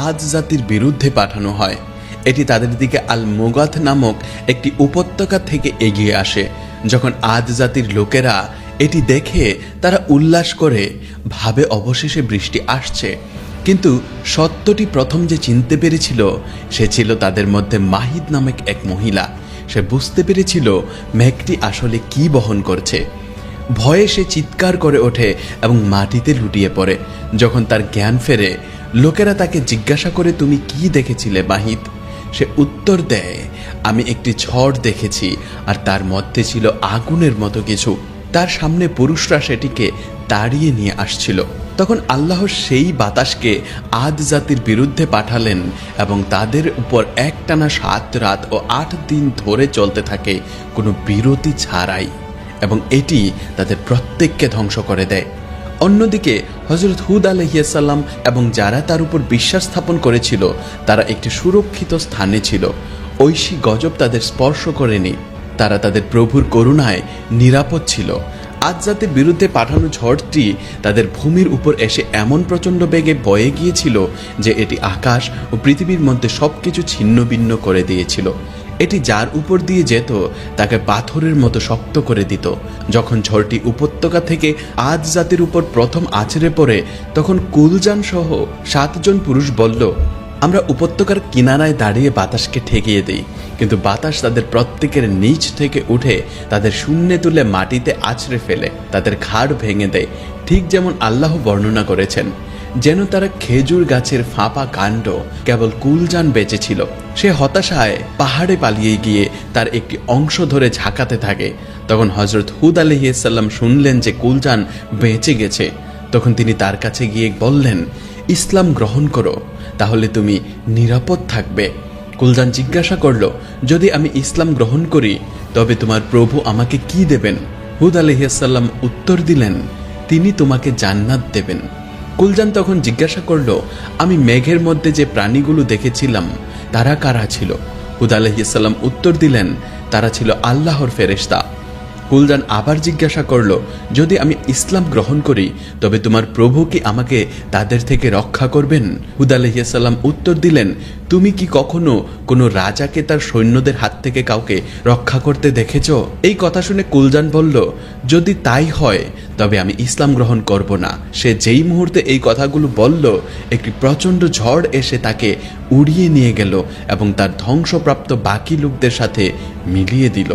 আদ জাতির বিরুদ্ধে পাঠানো হয়। এটি তাদের দিকে আল মুগাথ নামক একটি উপত্যকা থেকে এগিয়ে আসে। যখন আদ জাতির লোকেরা এটি দেখে তারা উল্লাস করে, ভাবে অবশেষে বৃষ্টি আসছে। কিন্তু সত্যটি প্রথম যে চিনতে পেরেছিল সে ছিল তাদের মধ্যে মাহিদ নামক এক মহিলা। সে বুঝতে পেরেছিল মেঘটি আসলে কি বহন করছে। ভয়ে সে চিৎকার করে ওঠে এবং মাটিতে লুটিয়ে পড়ে। যখন তার জ্ঞান ফেরে, লোকেরা তাকে জিজ্ঞাসা করে, তুমি কি দেখেছিলে মাহিদ? সে উত্তর দেয়, আমি একটি ঝড় দেখেছি, আর তার মধ্যে ছিল আগুনের মতো কিছু। তার সামনে পুরুষরা সেটিকে তাড়িয়ে নিয়ে আসছিল। তখন আল্লাহ সেই বাতাসকে আদ জাতির বিরুদ্ধে পাঠালেন এবং তাদের উপর একটানা 7 রাত ও 8 দিন ধরে চলতে থাকে, কোনো বিরতি ছাড়াই, এবং এটি তাদের প্রত্যেককে ধ্বংস করে দেয়। অন্যদিকে হযরত হুদ আলাইহিস সালাম এবং যারা তার উপর বিশ্বাস স্থাপন করেছিল তারা একটি সুরক্ষিত স্থানে ছিল। ঐশী গজব তাদের স্পর্শ করেনি। তারা তাদের প্রভুর করুণায় নিরাপদ ছিল। আদ জাতির বিরুদ্ধে পাঠানো ঝড়টি তাদের ভূমির উপর এসে এমন প্রচণ্ড বেগে বয়ে গিয়েছিল যে এটি আকাশ ও পৃথিবীর মধ্যে সবকিছু ছিন্ন ভিন্ন করে দিয়েছিল। এটি যার উপর দিয়ে যেত তাকে পাথরের মতো শক্ত করে দিত। যখন ঝড়টি উপত্যকা থেকে আদ জাতির উপর প্রথম আছড়ে পড়ে, তখন কুলজান সহ 7 জন পুরুষ বলল, আমরা উপত্যকার কিনারায় দাঁড়িয়ে বাতাসকে ঠেকিয়ে দিই। কিন্তু বাতাস তাদের প্রত্যেকের নিচ থেকে উঠে তাদের শূন্যে তুলে মাটিতে আছড়ে ফেলে, তাদের ঘাড় ভেঙে দেয়, ঠিক যেমন আল্লাহ বর্ণনা করেছেন। যেন তারা খেজুর গাছের ফাঁপা কাণ্ড। কেবল কুলজান বেঁচে ছিল। সে হতাশায় পাহাড়ে পালিয়ে গিয়ে তার একটি অংশ ধরে ঝাঁকাতে থাকে। তখন হযরত হুদ আলাইহিস সালাম শুনলেন যে কুলজান বেঁচে গেছে। তখন তিনি তার কাছে গিয়ে বললেন, ইসলাম গ্রহণ করো, তাহলে তুমি নিরাপদ থাকবে। কুলজান জিজ্ঞাসা করল, যদি আমি ইসলাম গ্রহণ করি তবে তোমার প্রভু আমাকে কি দেবেন? হুদ আলাইহিস সালাম উত্তর দিলেন, তিনি তোমাকে জান্নাত দেবেন। কুলজান তখন জিজ্ঞাসা করল, আমি মেঘের মধ্যে যে প্রাণীগুলো দেখেছিলাম তারা কারা ছিল? হুদ আলাইহিস সালাম উত্তর দিলেন, তারা ছিল আল্লাহর ফেরেশতা। কুলজান আবার জিজ্ঞাসা করল, যদি আমি ইসলাম গ্রহণ করি তবে তোমার প্রভু কি আমাকে তাদের থেকে রক্ষা করবেন? হুদ আলাইহিস সালাম উত্তর দিলেন, তুমি কি কখনো কোনো রাজাকে তার সৈন্যদের হাত থেকে কাউকে রক্ষা করতে দেখেছ? এই কথা শুনে কুলজান বলল, যদি তাই হয় তবে আমি ইসলাম গ্রহণ করব না। সে যেই মুহূর্তে এই কথাগুলো বলল, একটি প্রচণ্ড ঝড় এসে তাকে উড়িয়ে নিয়ে গেল এবং তার ধ্বংসপ্রাপ্ত বাকি লোকদের সাথে মিলিয়ে দিল।